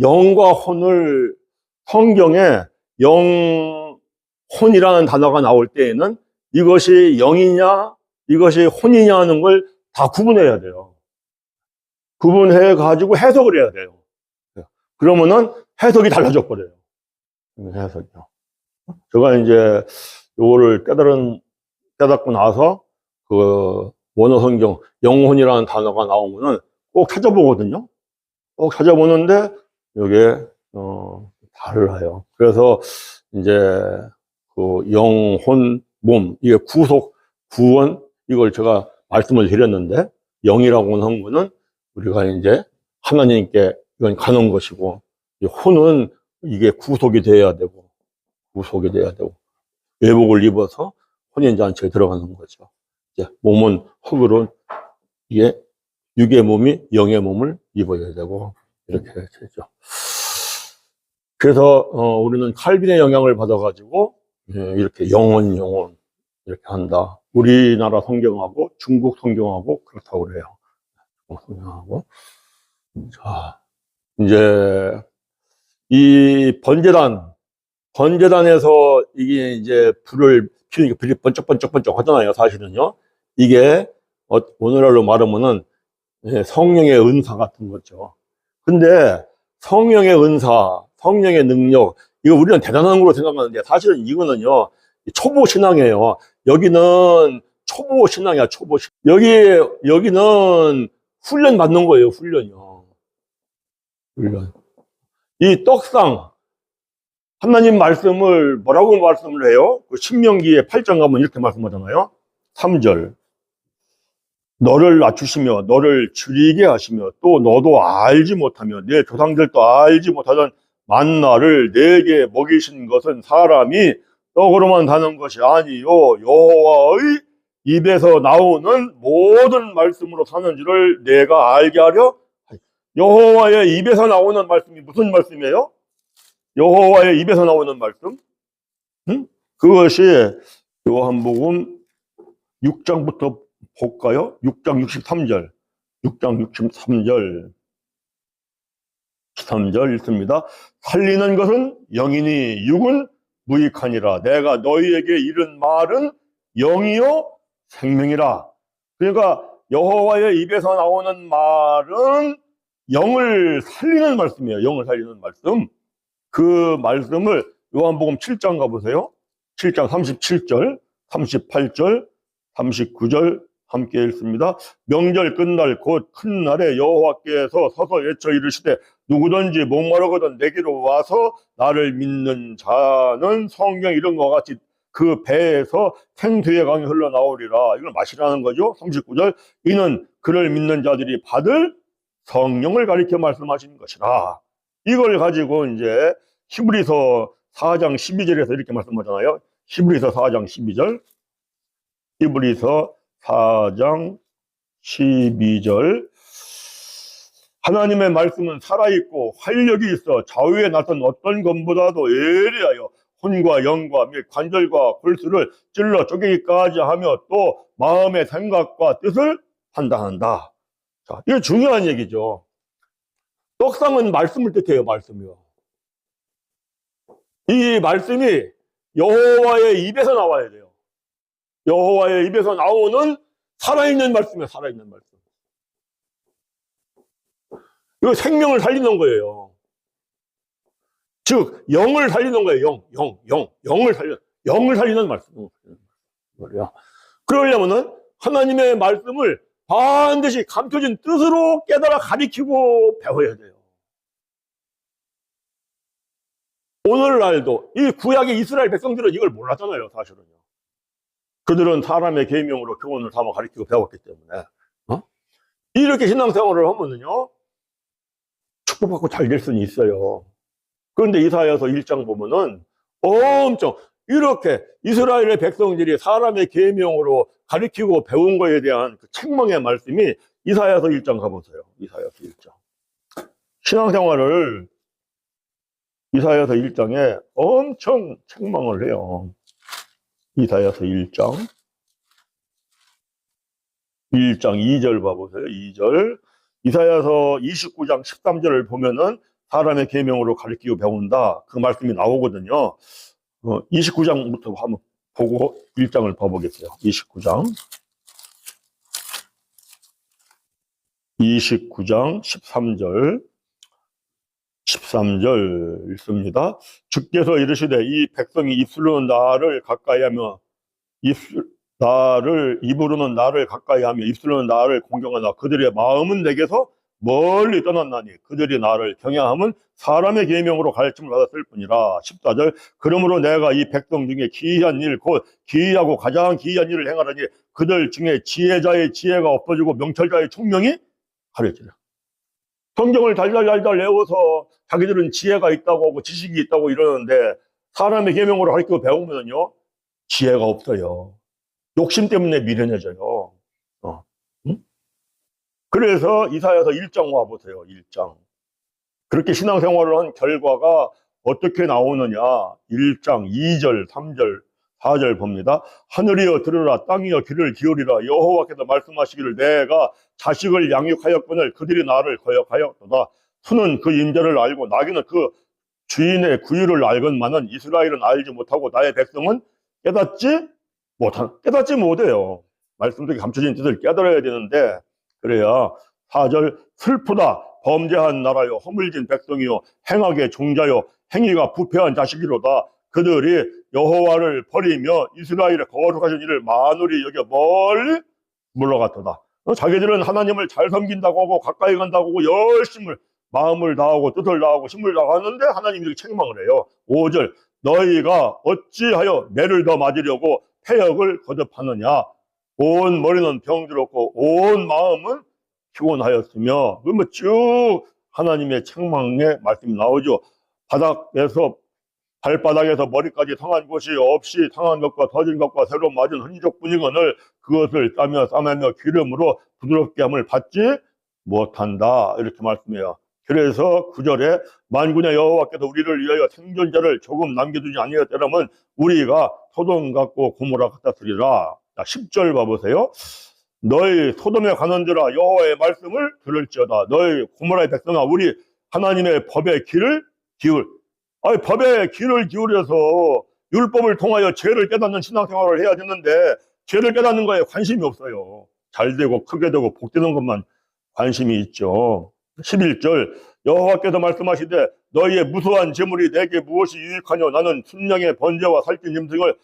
영과 혼을 성경에 영혼이라는 단어가 나올 때에는 이것이 영이냐 이것이 혼이냐 하는 걸 다 구분해야 돼요. 구분해 가지고 해석을 해야 돼요. 그러면은 해석이 달라져 버려요. 해석이요. 제가 이제 요거를 깨닫고 나서 그 원어 성경 영혼이라는 단어가 나오면은 꼭 찾아보거든요. 꼭 찾아보는데 이게 달라요. 그래서 이제 그 영혼, 몸, 이게 구속, 구원, 이걸 제가 말씀을 드렸는데, 영이라고 하는 거는 우리가 이제 하나님께 이건 가는 것이고, 혼은 이게 구속이 돼야 되고, 외복을 입어서 혼인잔치에 들어가는 거죠. 이제 몸은 흙으로, 이게 육의 몸이 영의 몸을 입어야 되고, 이렇게 되죠. 그래서 우리는 칼빈의 영향을 받아가지고 이렇게 영혼 이렇게 한다. 우리나라 성경하고 중국 성경하고 그렇다고 그래요. 성경하고. 자, 이제 이 번제단에서 이게 이제 불을 피우니까 불이 번쩍번쩍 하잖아요. 사실은요. 이게 오늘날로 말하면은 성령의 은사 같은 거죠. 근데 성령의 은사, 성령의 능력, 이거 우리는 대단한 걸로 생각하는데 사실은 이거는요, 초보 신앙이에요. 여기는 초보 신앙이야, 초보 신앙. 여기는 훈련 받는 거예요, 훈련이요. 훈련. 이 떡상, 하나님 말씀을 뭐라고 말씀을 해요? 그 신명기의 8장 가면 이렇게 말씀하잖아요. 3절. 너를 낮추시며 너를 줄이게 하시며 또 너도 알지 못하며 내 조상들도 알지 못하던 만나를 내게 먹이신 것은 사람이 떡으로만 사는 것이 아니요 여호와의 입에서 나오는 모든 말씀으로 사는 줄을 내가 알게 하려. 여호와의 입에서 나오는 말씀이 무슨 말씀이에요? 여호와의 입에서 나오는 말씀? 그것이 요한복음 6장부터 볼까요? 6장 63절. 6장 63절. 3절 읽습니다. 살리는 것은 영이니 육은 무익하니라. 내가 너희에게 이른 말은 영이요 생명이라. 그러니까 여호와의 입에서 나오는 말은 영을 살리는 말씀이에요. 영을 살리는 말씀. 그 말씀을 요한복음 7장 가보세요. 7장 37절, 38절, 39절 함께 읽습니다. 명절 끝날 곧 큰 날에 여호와께서 서서 외쳐 이르시되 누구든지 목마르거든 내게로 와서 나를 믿는 자는 성경 이런 것 같이 그 배에서 생수의 강이 흘러나오리라. 이걸 마시라는 거죠. 39절. 이는 그를 믿는 자들이 받을 성령을 가리켜 말씀하시는 것이라. 이걸 가지고 이제 히브리서 4장 12절에서 이렇게 말씀하잖아요. 히브리서 4장 12절. 히브리서 4장 12절. 하나님의 말씀은 살아있고 활력이 있어 좌우에 나선 어떤 것보다도 예리하여 혼과 영과 및 관절과 골수를 찔러 쪼개기까지 하며 또 마음의 생각과 뜻을 판단한다. 자, 이거 중요한 얘기죠. 떡상은 말씀을 뜻해요. 말씀이요. 이 말씀이 여호와의 입에서 나와야 돼요. 여호와의 입에서 나오는 살아있는 말씀이에요. 살아있는 말씀. 이거 생명을 살리는 거예요. 즉 영을 살리는 거예요. 영을 살리는 말씀. 그러려면은 하나님의 말씀을 반드시 감춰진 뜻으로 깨달아 가리키고 배워야 돼요. 오늘날도 이 구약의 이스라엘 백성들은 이걸 몰랐잖아요. 사실은요. 그들은 사람의 계명으로 교훈을 삼아 가리키고 배웠기 때문에 이렇게 신앙생활을 하면은요 축복받고 잘 될 수는 있어요. 그런데 이사야서 1장 보면은 엄청 이렇게 이스라엘의 백성들이 사람의 계명으로 가르치고 배운 거에 대한 그 책망의 말씀이 이사야서 1장 가보세요. 이사야서 1장. 신앙생활을 이사야서 1장에 엄청 책망을 해요. 이사야서 1장 2절 봐보세요. 2절. 이사야서 29장 13절을 보면은 사람의 계명으로 가르치고 배운다. 그 말씀이 나오거든요. 29장부터 한번 보고 1장을 봐보겠어요. 29장 13절 읽습니다. 주께서 이르시되 이 백성이 입술로는 나를 가까이하며 입으로는 나를 가까이하며 입술로는 나를 공경하나 그들의 마음은 내게서 멀리 떠났나니 그들이 나를 경외함은 사람의 계명으로 가르침을 받았을 뿐이라. 14절. 그러므로 내가 이 백성 중에 기이한 일 곧 기이하고 가장 기이한 일을 행하라니 그들 중에 지혜자의 지혜가 엎어지고 명철자의 총명이 가려지라. 성경을 달달달달 외워서 자기들은 지혜가 있다고 하고 지식이 있다고 이러는데 사람의 계명으로 가르치고 배우면요 지혜가 없어요. 욕심 때문에 미련해져요. 응? 그래서 이사야서 1장 와보세요. 1장. 그렇게 신앙생활을 한 결과가 어떻게 나오느냐. 1장 2절 3절 4절 봅니다. 하늘이여 들으라 땅이여 귀를 기울이라 여호와께서 말씀하시기를 내가 자식을 양육하였거늘 그들이 나를 거역하였도다. 소는 그 임자를 알고 나귀는 그 주인의 구유를 알건만은 이스라엘은 알지 못하고 나의 백성은 깨닫지 못해요. 말씀 속에 감춰진 뜻을 깨달아야 되는데 그래야 4절. 슬프다 범죄한 나라요 허물진 백성이요 행악의 종자요 행위가 부패한 자식이로다. 그들이 여호와를 버리며 이스라엘의 거룩하신 일을 만홀히 여겨 멀리 물러갔도다. 자기들은 하나님을 잘 섬긴다고 하고 가까이 간다고 하고 열심히 마음을 다하고 뜻을 다하고 힘을 다하는데 하나님이 이렇게 책망을 해요. 5절. 너희가 어찌하여 매를 더 맞으려고 패역을 거듭하느냐. 온 머리는 병들었고 온 마음은 피곤하였으며 그러면 쭉 하나님의 책망의 말씀이 나오죠. 바닥에서 발바닥에서 머리까지 상한 곳이 없이 상한 것과 터진 것과 새로 맞은 흔적뿐이거늘 그것을 싸매며 기름으로 부드럽게 함을 받지 못한다. 이렇게 말씀해요. 그래서 9절에 만군의 여호와께서 우리를 위하여 생존자를 조금 남겨두지 아니하였더라면 우리가 소돔 같고 고모라 같았으리라. 10절 봐보세요. 너희 소돔에 가는들아 여호와의 말씀을 들을지어다. 너희 고모라의 백성아 우리 하나님의 법의 귀를 법에 귀를 기울여서 율법을 통하여 죄를 깨닫는 신앙생활을 해야 되는데 죄를 깨닫는 거에 관심이 없어요. 잘 되고 크게 되고 복되는 것만 관심이 있죠. 11절. 여호와께서 말씀하시되 너희의 무수한 재물이 내게 무엇이 유익하뇨. 나는 순양의 번제와 살찐 짐승을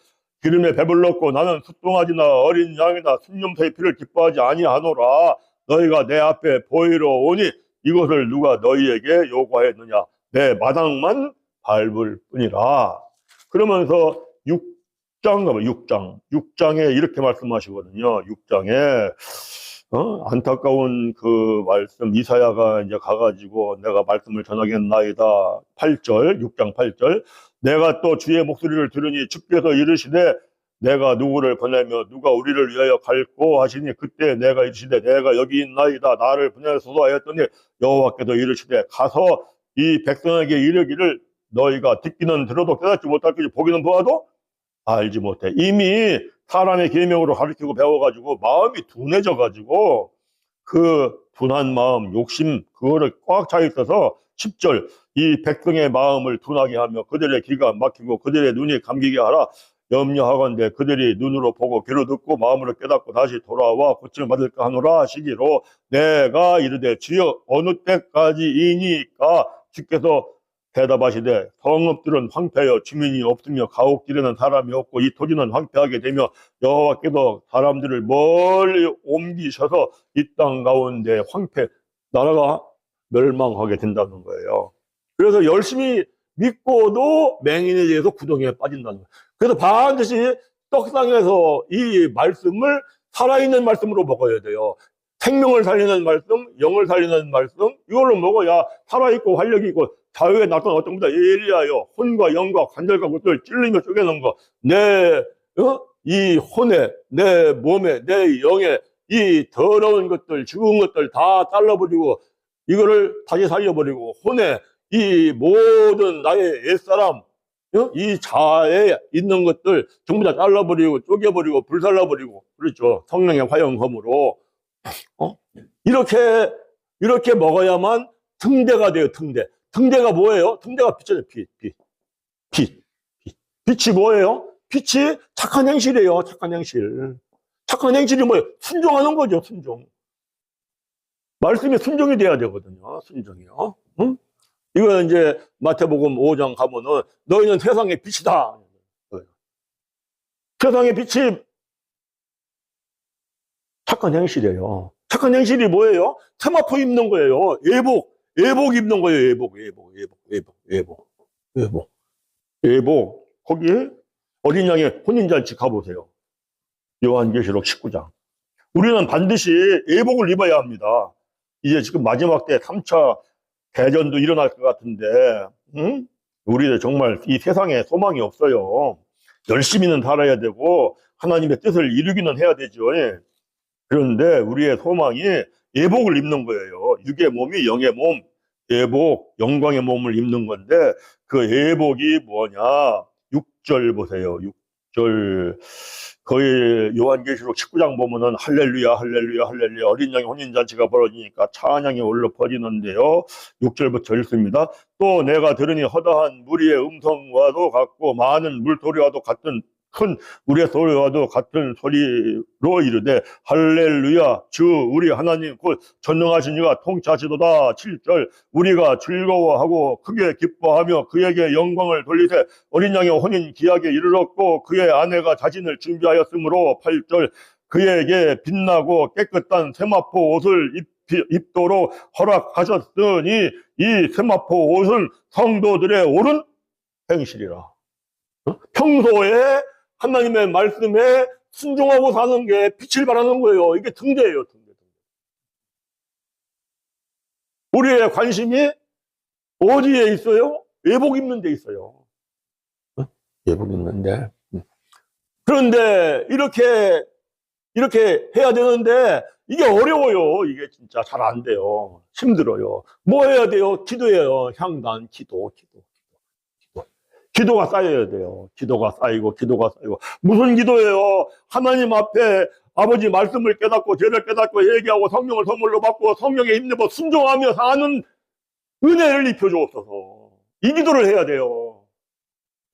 기름에 배불렀고 나는 숫동아지나 어린 양이나 순념새의 피를 기뻐하지 아니하노라. 너희가 내 앞에 보이러 오니 이것을 누가 너희에게 요구하였느냐. 내 마당만 밟을 뿐이라. 그러면서 6장에 이렇게 말씀하시거든요. 6장에 안타까운 그 말씀 이사야가 이제 가가지고 내가 말씀을 전하겠나이다. 8절 6장 8절. 내가 또 주의 목소리를 들으니 주께서 이르시되 내가 누구를 보내며 누가 우리를 위하여 갈고 하시니 그때 내가 이르시되 내가 여기 있나이다. 나를 보내소서 하였더니 여호와께서 이르시되 가서 이 백성에게 이르기를 너희가 듣기는 들어도 깨닫지 못할 것이 보기는 보아도 알지 못해. 이미 사람의 계명으로 가르치고 배워가지고 마음이 둔해져가지고 그 둔한 마음, 욕심 그거를 꽉 차 있어서 10절. 이 백성의 마음을 둔하게 하며 그들의 귀가 막히고 그들의 눈이 감기게 하라. 염려하건대 그들이 눈으로 보고 귀로 듣고 마음으로 깨닫고 다시 돌아와 고침을 받을까 하노라 하시기로 내가 이르되 주여 어느 때까지이니까. 주께서 대답하시되 성읍들은 황폐하여 주민이 없으며 가옥지르는 사람이 없고 이 토지는 황폐하게 되며 여호와께서 사람들을 멀리 옮기셔서 이 땅 가운데 나라가 멸망하게 된다는 거예요. 그래서 열심히 믿고도 맹인에 대해서 구덩이에 빠진다는 거예요. 그래서 반드시 떡상에서 이 말씀을 살아있는 말씀으로 먹어야 돼요. 생명을 살리는 말씀, 영을 살리는 말씀, 이걸로 먹어야 살아있고 활력이 있고 자유에 나타난 어떤 것보다 예리하여 혼과 영과 관절과 것들을 찔리며 쪼개는 것. 이 혼에, 내 몸에, 내 영에 이 더러운 것들, 죽은 것들 다 잘라버리고 이거를 다시 살려버리고 혼에 이 모든 나의 옛사람, 이 자아에 있는 것들 전부 다 잘라버리고 쪼개버리고 불살라버리고 그렇죠. 성령의 화영검으로 이렇게 먹어야만 등대가 돼요. 등대가 뭐예요? 등대가 빛이에요. 빛. 빛이 뭐예요? 빛이 착한 행실이에요. 착한 행실. 착한 행실이 뭐예요? 순종하는 거죠. 순종. 말씀에 순종이 돼야 되거든요. 순종이요. 응? 이거는 이제 마태복음 5장 가면은 너희는 세상의 빛이다. 세상의 빛이 착한 행실이에요. 착한 행실이 뭐예요? 세마포 입는 거예요. 예복 입는 거예요. 예복. 거기 어린 양의 혼인잔치 가보세요. 요한계시록 19장. 우리는 반드시 예복을 입어야 합니다. 이제 지금 마지막 때 3차 대전도 일어날 것 같은데, 응? 우리는 정말 이 세상에 소망이 없어요. 열심히는 살아야 되고 하나님의 뜻을 이루기는 해야 되죠. 그런데 우리의 소망이 예복을 입는 거예요. 육의 몸이 영의 몸, 예복, 영광의 몸을 입는 건데 그 예복이 뭐냐? 6절 보세요. 6절. 거의 요한계시록 19장 보면은 할렐루야 어린 양의 혼인잔치가 벌어지니까 찬양이 올라 퍼지는데요. 6절부터 읽습니다. 또 내가 들으니 허다한 무리의 음성과도 같고 많은 물소리와도 같은 큰 우리의 소리와도 같은 소리로 이르되 할렐루야 주 우리 하나님 곧 전능하신 이가 통치하시도다. 7절 우리가 즐거워하고 크게 기뻐하며 그에게 영광을 돌리세 어린 양의 혼인 기약에 이르렀고 그의 아내가 자신을 준비하였으므로 8절 그에게 빛나고 깨끗한 세마포 옷을 입도록 허락하셨으니 이 세마포 옷은 성도들의 옳은 행실이라. 평소에 하나님의 말씀에 순종하고 사는 게 빛을 발하는 거예요. 이게 등대예요, 등대. 우리의 관심이 어디에 있어요? 예복 입는 데 있어요. 예복 입는데. 그런데 이렇게 해야 되는데 이게 어려워요. 이게 진짜 잘 안 돼요. 힘들어요. 뭐 해야 돼요? 기도해요. 향단, 기도. 기도가 쌓여야 돼요. 기도가 쌓이고. 무슨 기도예요? 하나님 앞에 아버지 말씀을 깨닫고 죄를 깨닫고 얘기하고 성령을 선물로 받고 성령에 힘입어 순종하며 사는 은혜를 입혀주옵소서. 이 기도를 해야 돼요.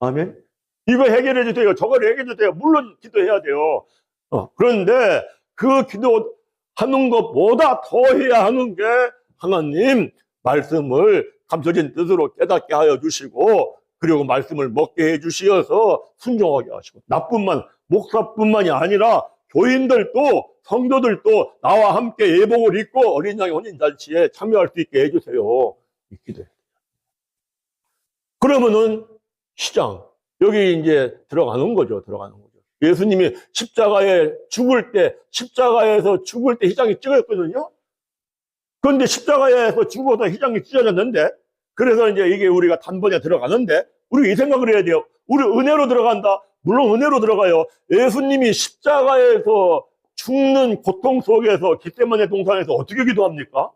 아멘. 이거 해결해 주세요. 저걸 해결해 주세요. 물론 기도해야 돼요. 그런데 그 기도하는 것보다 더 해야 하는 게 하나님 말씀을 감춰진 뜻으로 깨닫게 하여 주시고 그리고 말씀을 먹게 해 주시어서 순종하게 하시고 목사뿐만이 아니라 교인들도 성도들도 나와 함께 예복을 입고 어린 양의 혼인잔치에 참여할 수 있게 해주세요. 기도해요. 그러면은 시장 여기 이제 들어가는 거죠. 예수님이 십자가에서 죽을 때 희장이 찢어졌거든요. 그런데 십자가에서 죽어서 희장이 찢어졌는데 그래서 이제 이게 우리가 단번에 들어가는데 우리 이 생각을 해야 돼요. 우리 은혜로 들어간다. 물론 은혜로 들어가요. 예수님이 십자가에서 죽는 고통 속에서 겟세마네 동산에서 어떻게 기도합니까?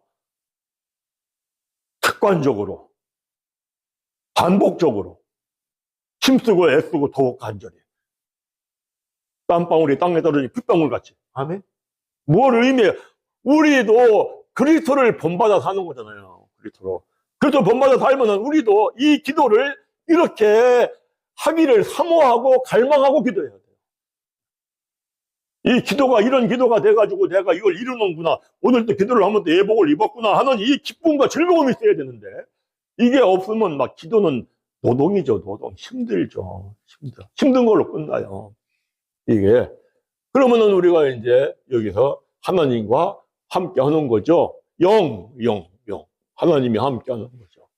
습관적으로, 반복적으로 힘쓰고 애쓰고 더욱 간절히 땀방울이 땅에 떨어진 핏방울 같이. 아멘. 뭘 의미해요? 우리도 그리스도를 본받아 사는 거잖아요. 그리스도 본받아 살면 우리도 이 기도를 이렇게 하기를 사모하고 갈망하고 기도해야 돼요. 이 기도가 이런 기도가 돼가지고 내가 이걸 이루는구나. 오늘 또 기도를 하면 또 예복을 입었구나 하는 이 기쁨과 즐거움이 있어야 되는데 이게 없으면 막 기도는 노동이죠. 힘들죠. 힘든 걸로 끝나요. 이게. 그러면은 우리가 이제 여기서 하나님과 함께 하는 거죠. 영. 하나님이 함께 하는 거죠.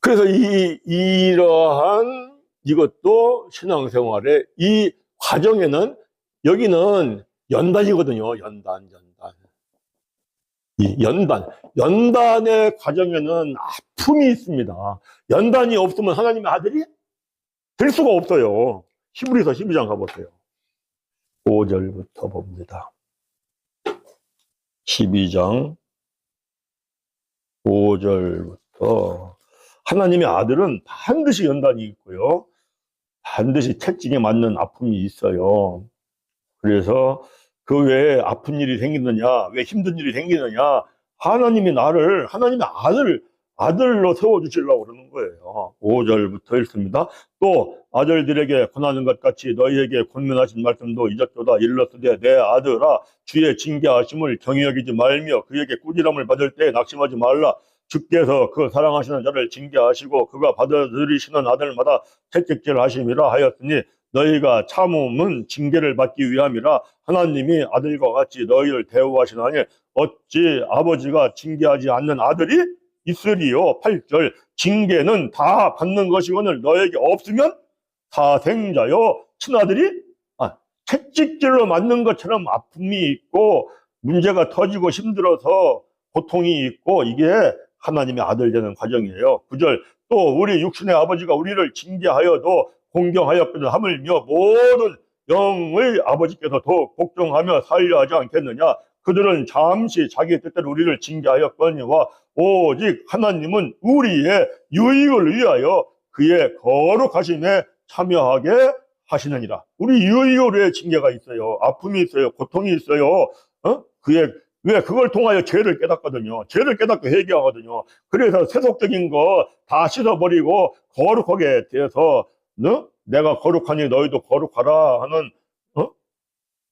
그래서 이러한 이것도 신앙생활의 이 과정에는 여기는 연단이거든요. 연단. 이 연단의 과정에는 아픔이 있습니다. 연단이 없으면 하나님의 아들이 될 수가 없어요. 히브리서 12장 가보세요. 5절부터 봅니다. 12장 5절부터 하나님의 아들은 반드시 연단이 있고요. 반드시 채찍에 맞는 아픔이 있어요. 그래서 그 외에 아픈 일이 생기느냐, 왜 힘든 일이 생기느냐, 하나님이 나를 하나님의 아들로 세워주시려고 그러는 거예요. 5절부터 읽습니다. 또 아들들에게 권하는 것 같이 너희에게 권면하신 말씀도 이적도다. 일렀으되 내 아들아 주의 징계하심을 경히 여기지 말며 그에게 꾸지람을 받을 때 낙심하지 말라. 주께서 그 사랑하시는 자를 징계하시고 그가 받아들이시는 아들마다 채찍질 하심이라 하였으니 너희가 참음은 징계를 받기 위함이라. 하나님이 아들과 같이 너희를 대우하시나니 어찌 아버지가 징계하지 않는 아들이 있으리요. 8절 징계는 다 받는 것이거늘 너에게 없으면 사생자요. 친아들이 채찍질로 맞는 것처럼 아픔이 있고 문제가 터지고 힘들어서 고통이 있고 이게 하나님의 아들 되는 과정이에요. 9절 또 우리 육신의 아버지가 우리를 징계하여도 공경하였거든 하물며 모든 영의 아버지께서 더욱 복종하며 살려 하지 않겠느냐. 그들은 잠시 자기 뜻대로 우리를 징계하였거니와 오직 하나님은 우리의 유익을 위하여 그의 거룩하심에 참여하게 하시느니라. 우리 유익을 위해 징계가 있어요. 아픔이 있어요. 고통이 있어요. 왜 그걸 통하여 죄를 깨닫거든요. 죄를 깨닫고 회개하거든요. 그래서 세속적인 거 다 씻어버리고 거룩하게 돼서 내가 거룩하니 너희도 거룩하라 하는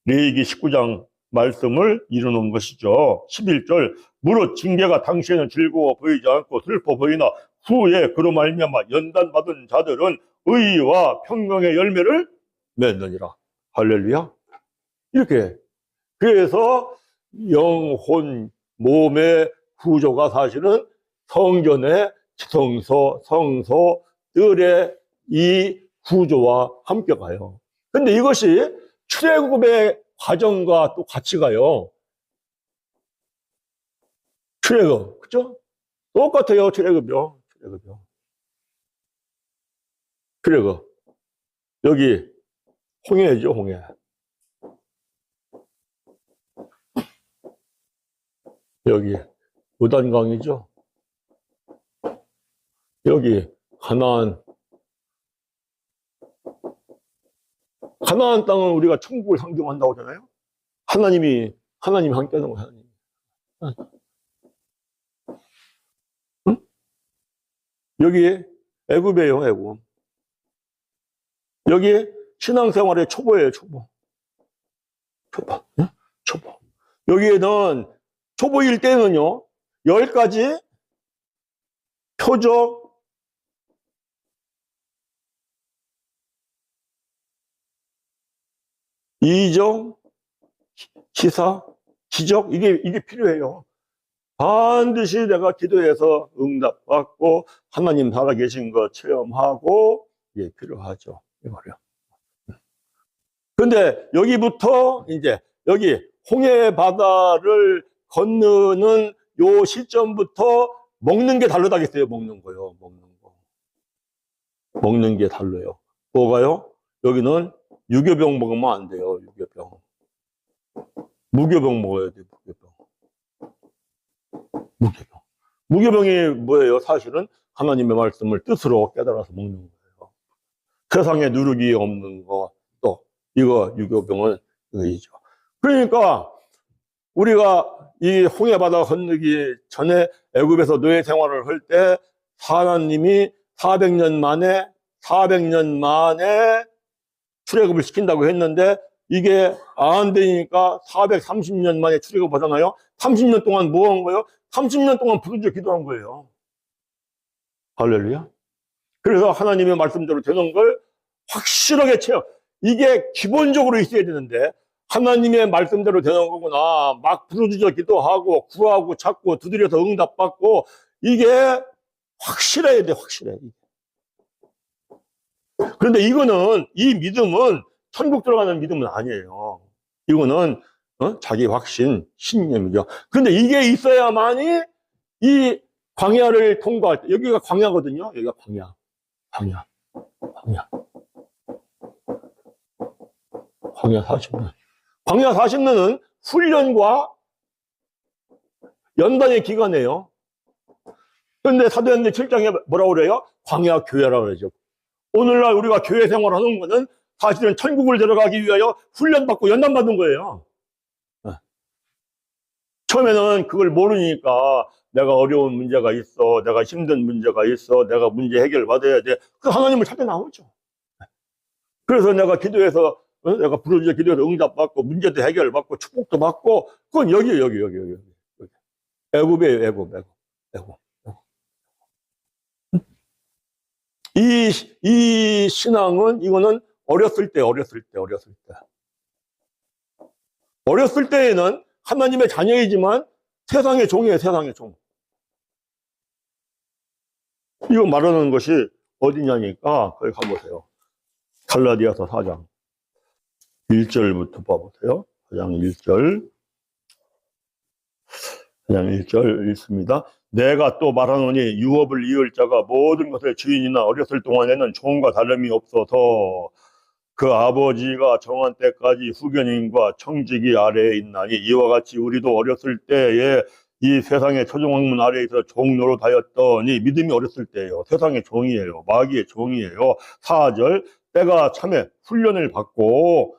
레위기 19장 말씀을 이루는 것이죠. 11절 무릇 징계가 당시에는 즐거워 보이지 않고 슬퍼 보이나 후에 그로 말미암아 연단받은 자들은 의와 평강의 열매를 맺느니라. 할렐루야. 이렇게 그래서 영혼 몸의 구조가 사실은 성전의 성소들의 이 구조와 함께 가요. 근데 이것이 출애굽의 과정과 또 같이 가요. 출애굽, 그죠? 똑같아요, 출애굽이요. 출애굽. 여기 홍해죠, 홍해. 여기 요단강이죠. 여기 가나안 땅은 우리가 천국을 상징한다고 하잖아요. 하나님이 함께 하는 거예요. 응? 여기 애굽이에요, 애굽. 여기 신앙생활의 초보예요, 초보. 응? 초보. 여기에는 초보일 때는요, 10가지 표적, 이적, 시사, 기적, 이게 필요해요. 반드시 내가 기도해서 응답받고 하나님 살아계신 거 체험하고 이게 필요하죠. 이 말이요. 근데 여기부터 이제 여기 홍해 바다를 건너는 요 시점부터 먹는 게 다르다겠어요. 먹는 거요. 먹는 게 달라요. 뭐가요? 여기는 유교병 먹으면 안 돼요. 유교병. 무교병 먹어야 돼요. 무교병이 뭐예요? 사실은 하나님의 말씀을 뜻으로 깨달아서 먹는 거예요. 세상에 누룩이 없는 거, 또 이거 유교병은 이거이죠. 그러니까 우리가 이 홍해 바다 건너기 전에 애굽에서 노예 생활을 할 때 하나님이 400년 만에 출애굽을 시킨다고 했는데 이게 안 되니까 430년 만에 출애굽 하잖아요. 30년 동안 뭐 한 거예요? 30년 동안 부르짖어 기도한 거예요. 할렐루야. 그래서 하나님의 말씀대로 되는 걸 확실하게 체험. 이게 기본적으로 있어야 되는데 하나님의 말씀대로 되는 거구나. 막 부르짖어 기도하고 구하고 찾고 두드려서 응답받고 이게 확실해야 돼. 확실해. 그런데 이거는 이 믿음은 천국 들어가는 믿음은 아니에요. 이거는 자기 확신, 신념이죠. 그런데 이게 있어야만이 이 광야를 통과할 때, 여기가 광야거든요. 여기가 광야. 광야 40년. 광야 40년은 훈련과 연단의 기간이에요. 그런데 사도행전 7장에 뭐라고 그래요? 광야 교회라고 그러죠. 오늘날 우리가 교회 생활하는 거는 사실은 천국을 들어가기 위하여 훈련받고 연단받는 거예요. 처음에는 그걸 모르니까 내가 어려운 문제가 있어, 내가 힘든 문제가 있어, 내가 문제 해결 받아야 돼. 그 하나님을 찾아 나오죠. 그래서 내가 기도해서 내가 부르짖어 기도해서 응답받고 문제도 해결받고 축복도 받고, 그건 여기. 애굽이에요, 애굽. 이 신앙은, 이거는 어렸을 때에는 하나님의 자녀이지만 세상의 종이에요, 세상의 종. 이거 말하는 것이 어디냐니까, 거기 가보세요. 갈라디아서 4장 1절부터 봐보세요. 4장 1절 읽습니다. 내가 또 말하노니 유업을 이을 자가 모든 것의 주인이나 어렸을 동안에는 종과 다름이 없어서 그 아버지가 정한 때까지 후견인과 청지기 아래에 있나니, 이와 같이 우리도 어렸을 때에 이 세상의 초종학문 아래에서 종 노릇하였더니, 믿음이 어렸을 때예요. 세상의 종이에요. 마귀의 종이에요. 4절 때가 참에 훈련을 받고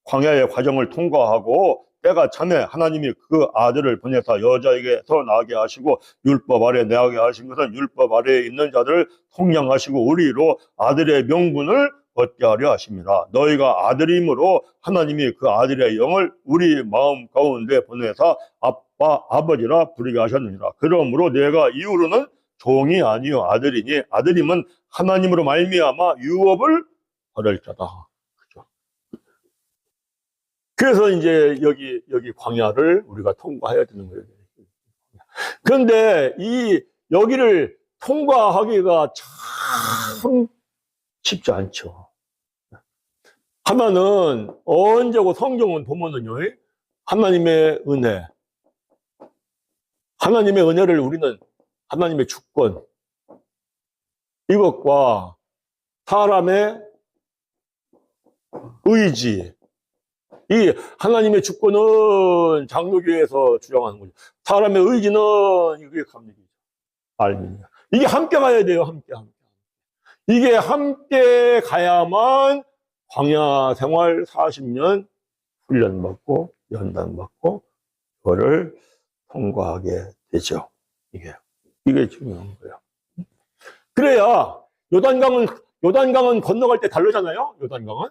광야의 과정을 통과하고, 때가 참에 하나님이 그 아들을 보내사 여자에게서 나게 하시고 율법 아래 내하게 하신 것은 율법 아래에 있는 자들을 속량하시고 우리로 아들의 명분을 얻게 하려 하십니다. 너희가 아들임으로 하나님이 그 아들의 영을 우리 마음 가운데 보내사 아빠 아버지라 부르게 하셨느니라. 그러므로 내가 이후로는 종이 아니요 아들이니, 아들임은 하나님으로 말미암아 유업을 받을 자다. 그죠? 그래서 이제 여기 광야를 우리가 통과해야 되는 거예요. 그런데 여기를 통과하기가 참 쉽지 않죠. 하나는 언제고 성경은 보면은요, 하나님의 은혜를 우리는 하나님의 주권, 이것과 사람의 의지, 이 하나님의 주권은 장로교에서 주장하는 거죠. 사람의 의지는 이게 감리교죠. 알미니아. 이게 함께 가야 돼요. 함께. 이게 함께 가야만 광야 생활 40년 훈련받고 연단받고 그거를 통과하게 되죠. 이게 중요한 거예요. 그래야 요단강은 건너갈 때 다르잖아요. 요단강은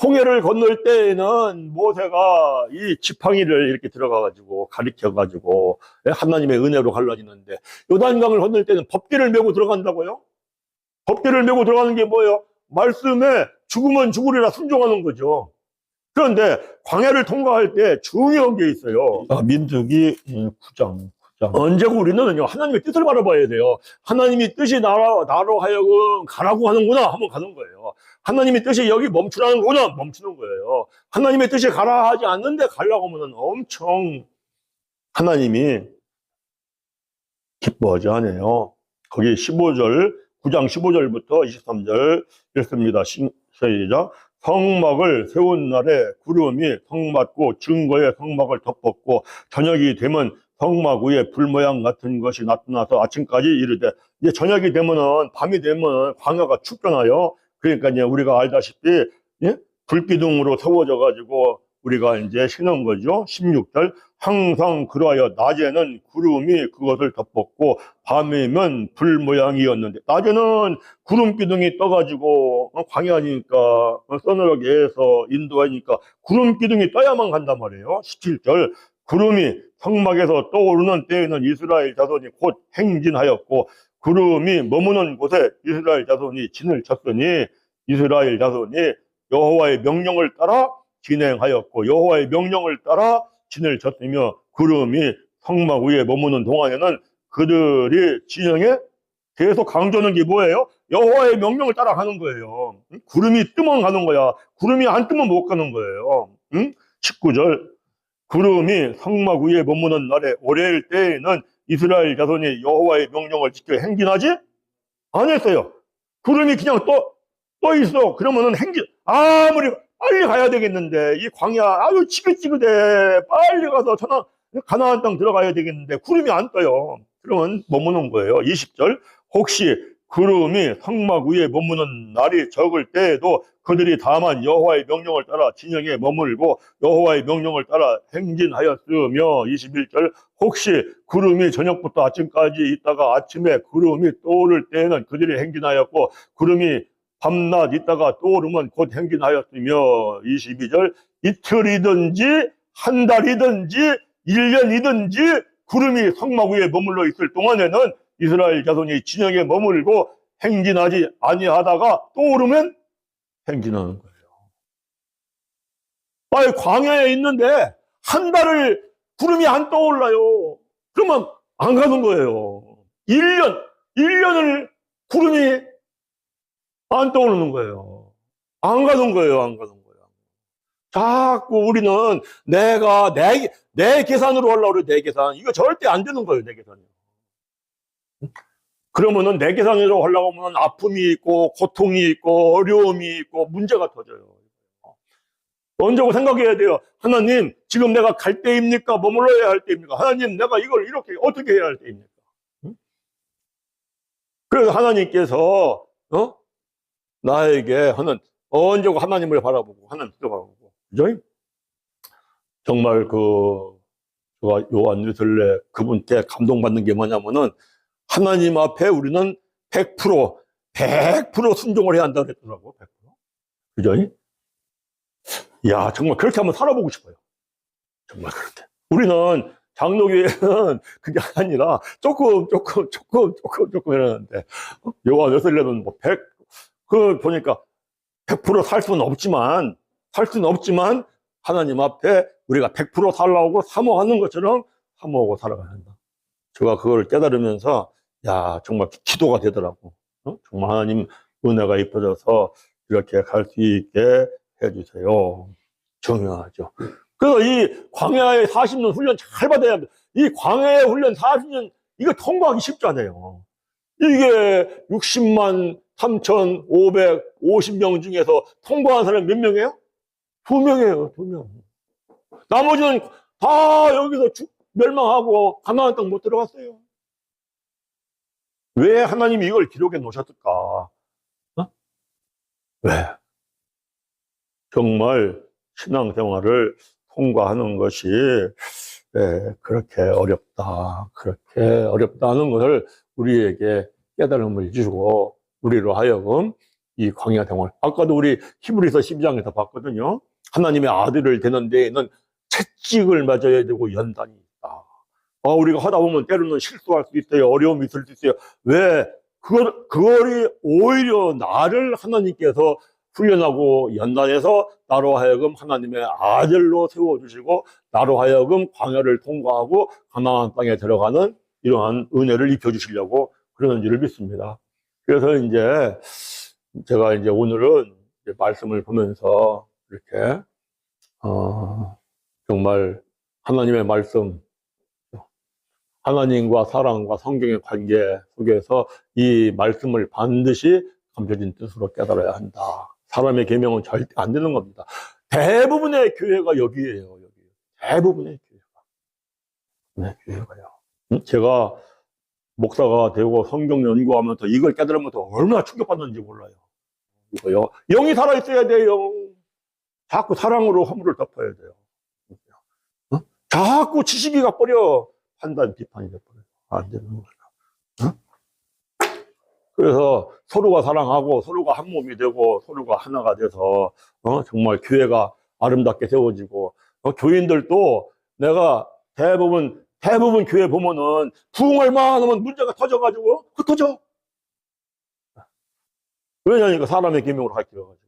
홍해를 건널 때에는 모세가 이 지팡이를 이렇게 들어가가지고 가리켜가지고 하나님의 은혜로 갈라지는데, 요단강을 건널 때는 법궤를 메고 들어간다고요? 법궤를 메고 들어가는 게 뭐예요? 말씀에 죽으면 죽으리라 순종하는 거죠. 그런데 광야를 통과할 때 중요한 게 있어요. 민수기 9장. 언제고 우리는 하나님의 뜻을 바라봐야 돼요. 하나님이 뜻이 나로 하여금 가라고 하는구나 하면 가는 거예요. 하나님의 뜻이 여기 멈추라는 거구나 멈추는 거예요. 하나님의 뜻이 가라 하지 않는데 가려고 하면 엄청 하나님이 기뻐하지 않아요. 거기 9장 15절부터 23절 읽습니다. 시작. 성막을 세운 날에 구름이 성막고 증거의 성막을 덮었고, 저녁이 되면 성막 위에 불 모양 같은 것이 나타나서 아침까지 이르되, 이제 저녁이 되면은, 밤이 되면 광야가 춥잖아요. 그러니까 이제 우리가 알다시피 불기둥으로 세워져 가지고 우리가 이제 쉬는 거죠. 16절. 항상 그러하여 낮에는 구름이 그것을 덮었고 밤이면 불 모양이었는데, 낮에는 구름 기둥이 떠가지고 광야니까 서늘하게 해서 인도하니까 구름 기둥이 떠야만 간단 말이에요. 17절. 구름이 성막에서 떠오르는 때에는 이스라엘 자손이 곧 행진하였고, 구름이 머무는 곳에 이스라엘 자손이 진을 쳤으니, 이스라엘 자손이 여호와의 명령을 따라 진행하였고 여호와의 명령을 따라 진을 쳤으며, 구름이 성막 위에 머무는 동안에는 그들이 진영에 계속 강조하는 게 뭐예요? 여호와의 명령을 따라 가는 거예요. 구름이 뜨면 가는 거야. 구름이 안 뜨면 못 가는 거예요. 19절. 구름이 성막 위에 머무는 날에 올해일 때에는 이스라엘 자손이 여호와의 명령을 지켜 행진하지 안 했어요. 구름이 그냥 떠 있어. 그러면은 아무리 빨리 가야 되겠는데, 이 광야, 아유, 지긋지긋해. 빨리 가서 가나안 땅 들어가야 되겠는데, 구름이 안 떠요. 그러면 머무는 거예요. 20절. 혹시 구름이 성막 위에 머무는 날이 적을 때에도 그들이 다만 여호와의 명령을 따라 진영에 머물고 여호와의 명령을 따라 행진하였으며, 21절. 혹시 구름이 저녁부터 아침까지 있다가 아침에 구름이 떠오를 때에는 그들이 행진하였고, 구름이 밤낮 있다가 떠오르면 곧 행진하였으며, 22절. 이틀이든지 한 달이든지 1년이든지 구름이 성막 위에 머물러 있을 동안에는 이스라엘 자손이 진영에 머물고 행진하지 아니하다가 떠오르면 행진하는 거예요. 아니, 광야에 있는데 한 달을 구름이 안 떠올라요. 그러면 안 가는 거예요. 1년을 구름이 안 떠오르는 거예요. 안 가는 거예요. 안 가는 거예요. 자꾸 우리는 내 계산으로 하려고 그래, 내 계산. 이거 절대 안 되는 거예요, 내 계산이. 그러면은 내 계산으로 하려고 하면 아픔이 있고, 고통이 있고, 어려움이 있고, 문제가 터져요. 언제고 생각해야 돼요. 하나님, 지금 내가 갈 때입니까? 머물러야 할 때입니까? 하나님, 내가 이걸 이렇게 어떻게 해야 할 때입니까? 그래서 하나님께서, 나에게 하는, 언제고 하나님을 바라보고, 하나님을 바라보고, 그죠? 정말 제가 요한 웨슬레 그분께 감동받는 게 뭐냐면은, 하나님 앞에 우리는 100% 순종을 해야 한다고 그랬더라고, 100%. 그죠? 야, 정말 그렇게 한번 살아보고 싶어요. 정말 그렇게. 우리는 장로교회는 그게 아니라 조금 이러는데, 요한 웨슬레는 뭐 보니까 100% 살 수는 없지만, 하나님 앞에 우리가 100% 살라고 사모하는 것처럼 사모하고 살아가야 한다. 제가 그걸 깨달으면서, 야, 정말 기도가 되더라고. 정말 하나님 은혜가 입혀져서 이렇게 갈 수 있게 해주세요. 중요하죠. 그래서 이 광야의 40년 훈련 잘 받아야 합니다. 이 광야의 훈련 40년, 이거 통과하기 쉽지 않아요. 이게 60만 3,550명 중에서 통과한 사람이 몇 명이에요? 2명이에요, 2명. 나머지는 다 여기서 멸망하고 가나안 땅 못 들어갔어요. 왜 하나님이 이걸 기록해 놓으셨을까? 왜? 정말 신앙생활을 통과하는 것이 그렇게 어렵다는 것을 우리에게 깨달음을 주고, 우리로 하여금 이 광야 생활, 아까도 우리 히브리서 12장에서 봤거든요. 하나님의 아들을 되는 데에는 채찍을 맞아야 되고 연단이 있다. 우리가 하다 보면 때로는 실수할 수 있어요. 어려움이 있을 수 있어요. 왜? 그거를 오히려 나를 하나님께서 훈련하고 연단해서 나로 하여금 하나님의 아들로 세워주시고, 나로 하여금 광야를 통과하고 가나안 땅에 들어가는 이러한 은혜를 입혀주시려고 그러는 줄을 믿습니다. 그래서 이제 제가 이제 오늘은 이제 말씀을 보면서 이렇게 정말 하나님의 말씀, 하나님과 사랑과 성경의 관계 속에서 이 말씀을 반드시 감춰진 뜻으로 깨달아야 한다. 사람의 계명은 절대 안 되는 겁니다. 대부분의 교회가 여기에요. 여기. 대부분의 교회가. 네, 교회가요. 제가 목사가 되고 성경 연구하면서 이걸 깨달으면서 얼마나 충격받는지 몰라요. 이거요. 영이 살아있어야 돼요. 자꾸 사랑으로 허물을 덮어야 돼요. 자꾸 지식이 가버려. 판단, 비판이 돼버려요. 안 되는 거예요. 그래서 서로가 사랑하고 서로가 한 몸이 되고 서로가 하나가 돼서 정말 교회가 아름답게 세워지고, 교인들도 내가 대부분 교회 보면은 부흥할만 하면 문제가 터져가지고 흩어져. 왜냐니까 사람의 계명으로 가르쳐가지고.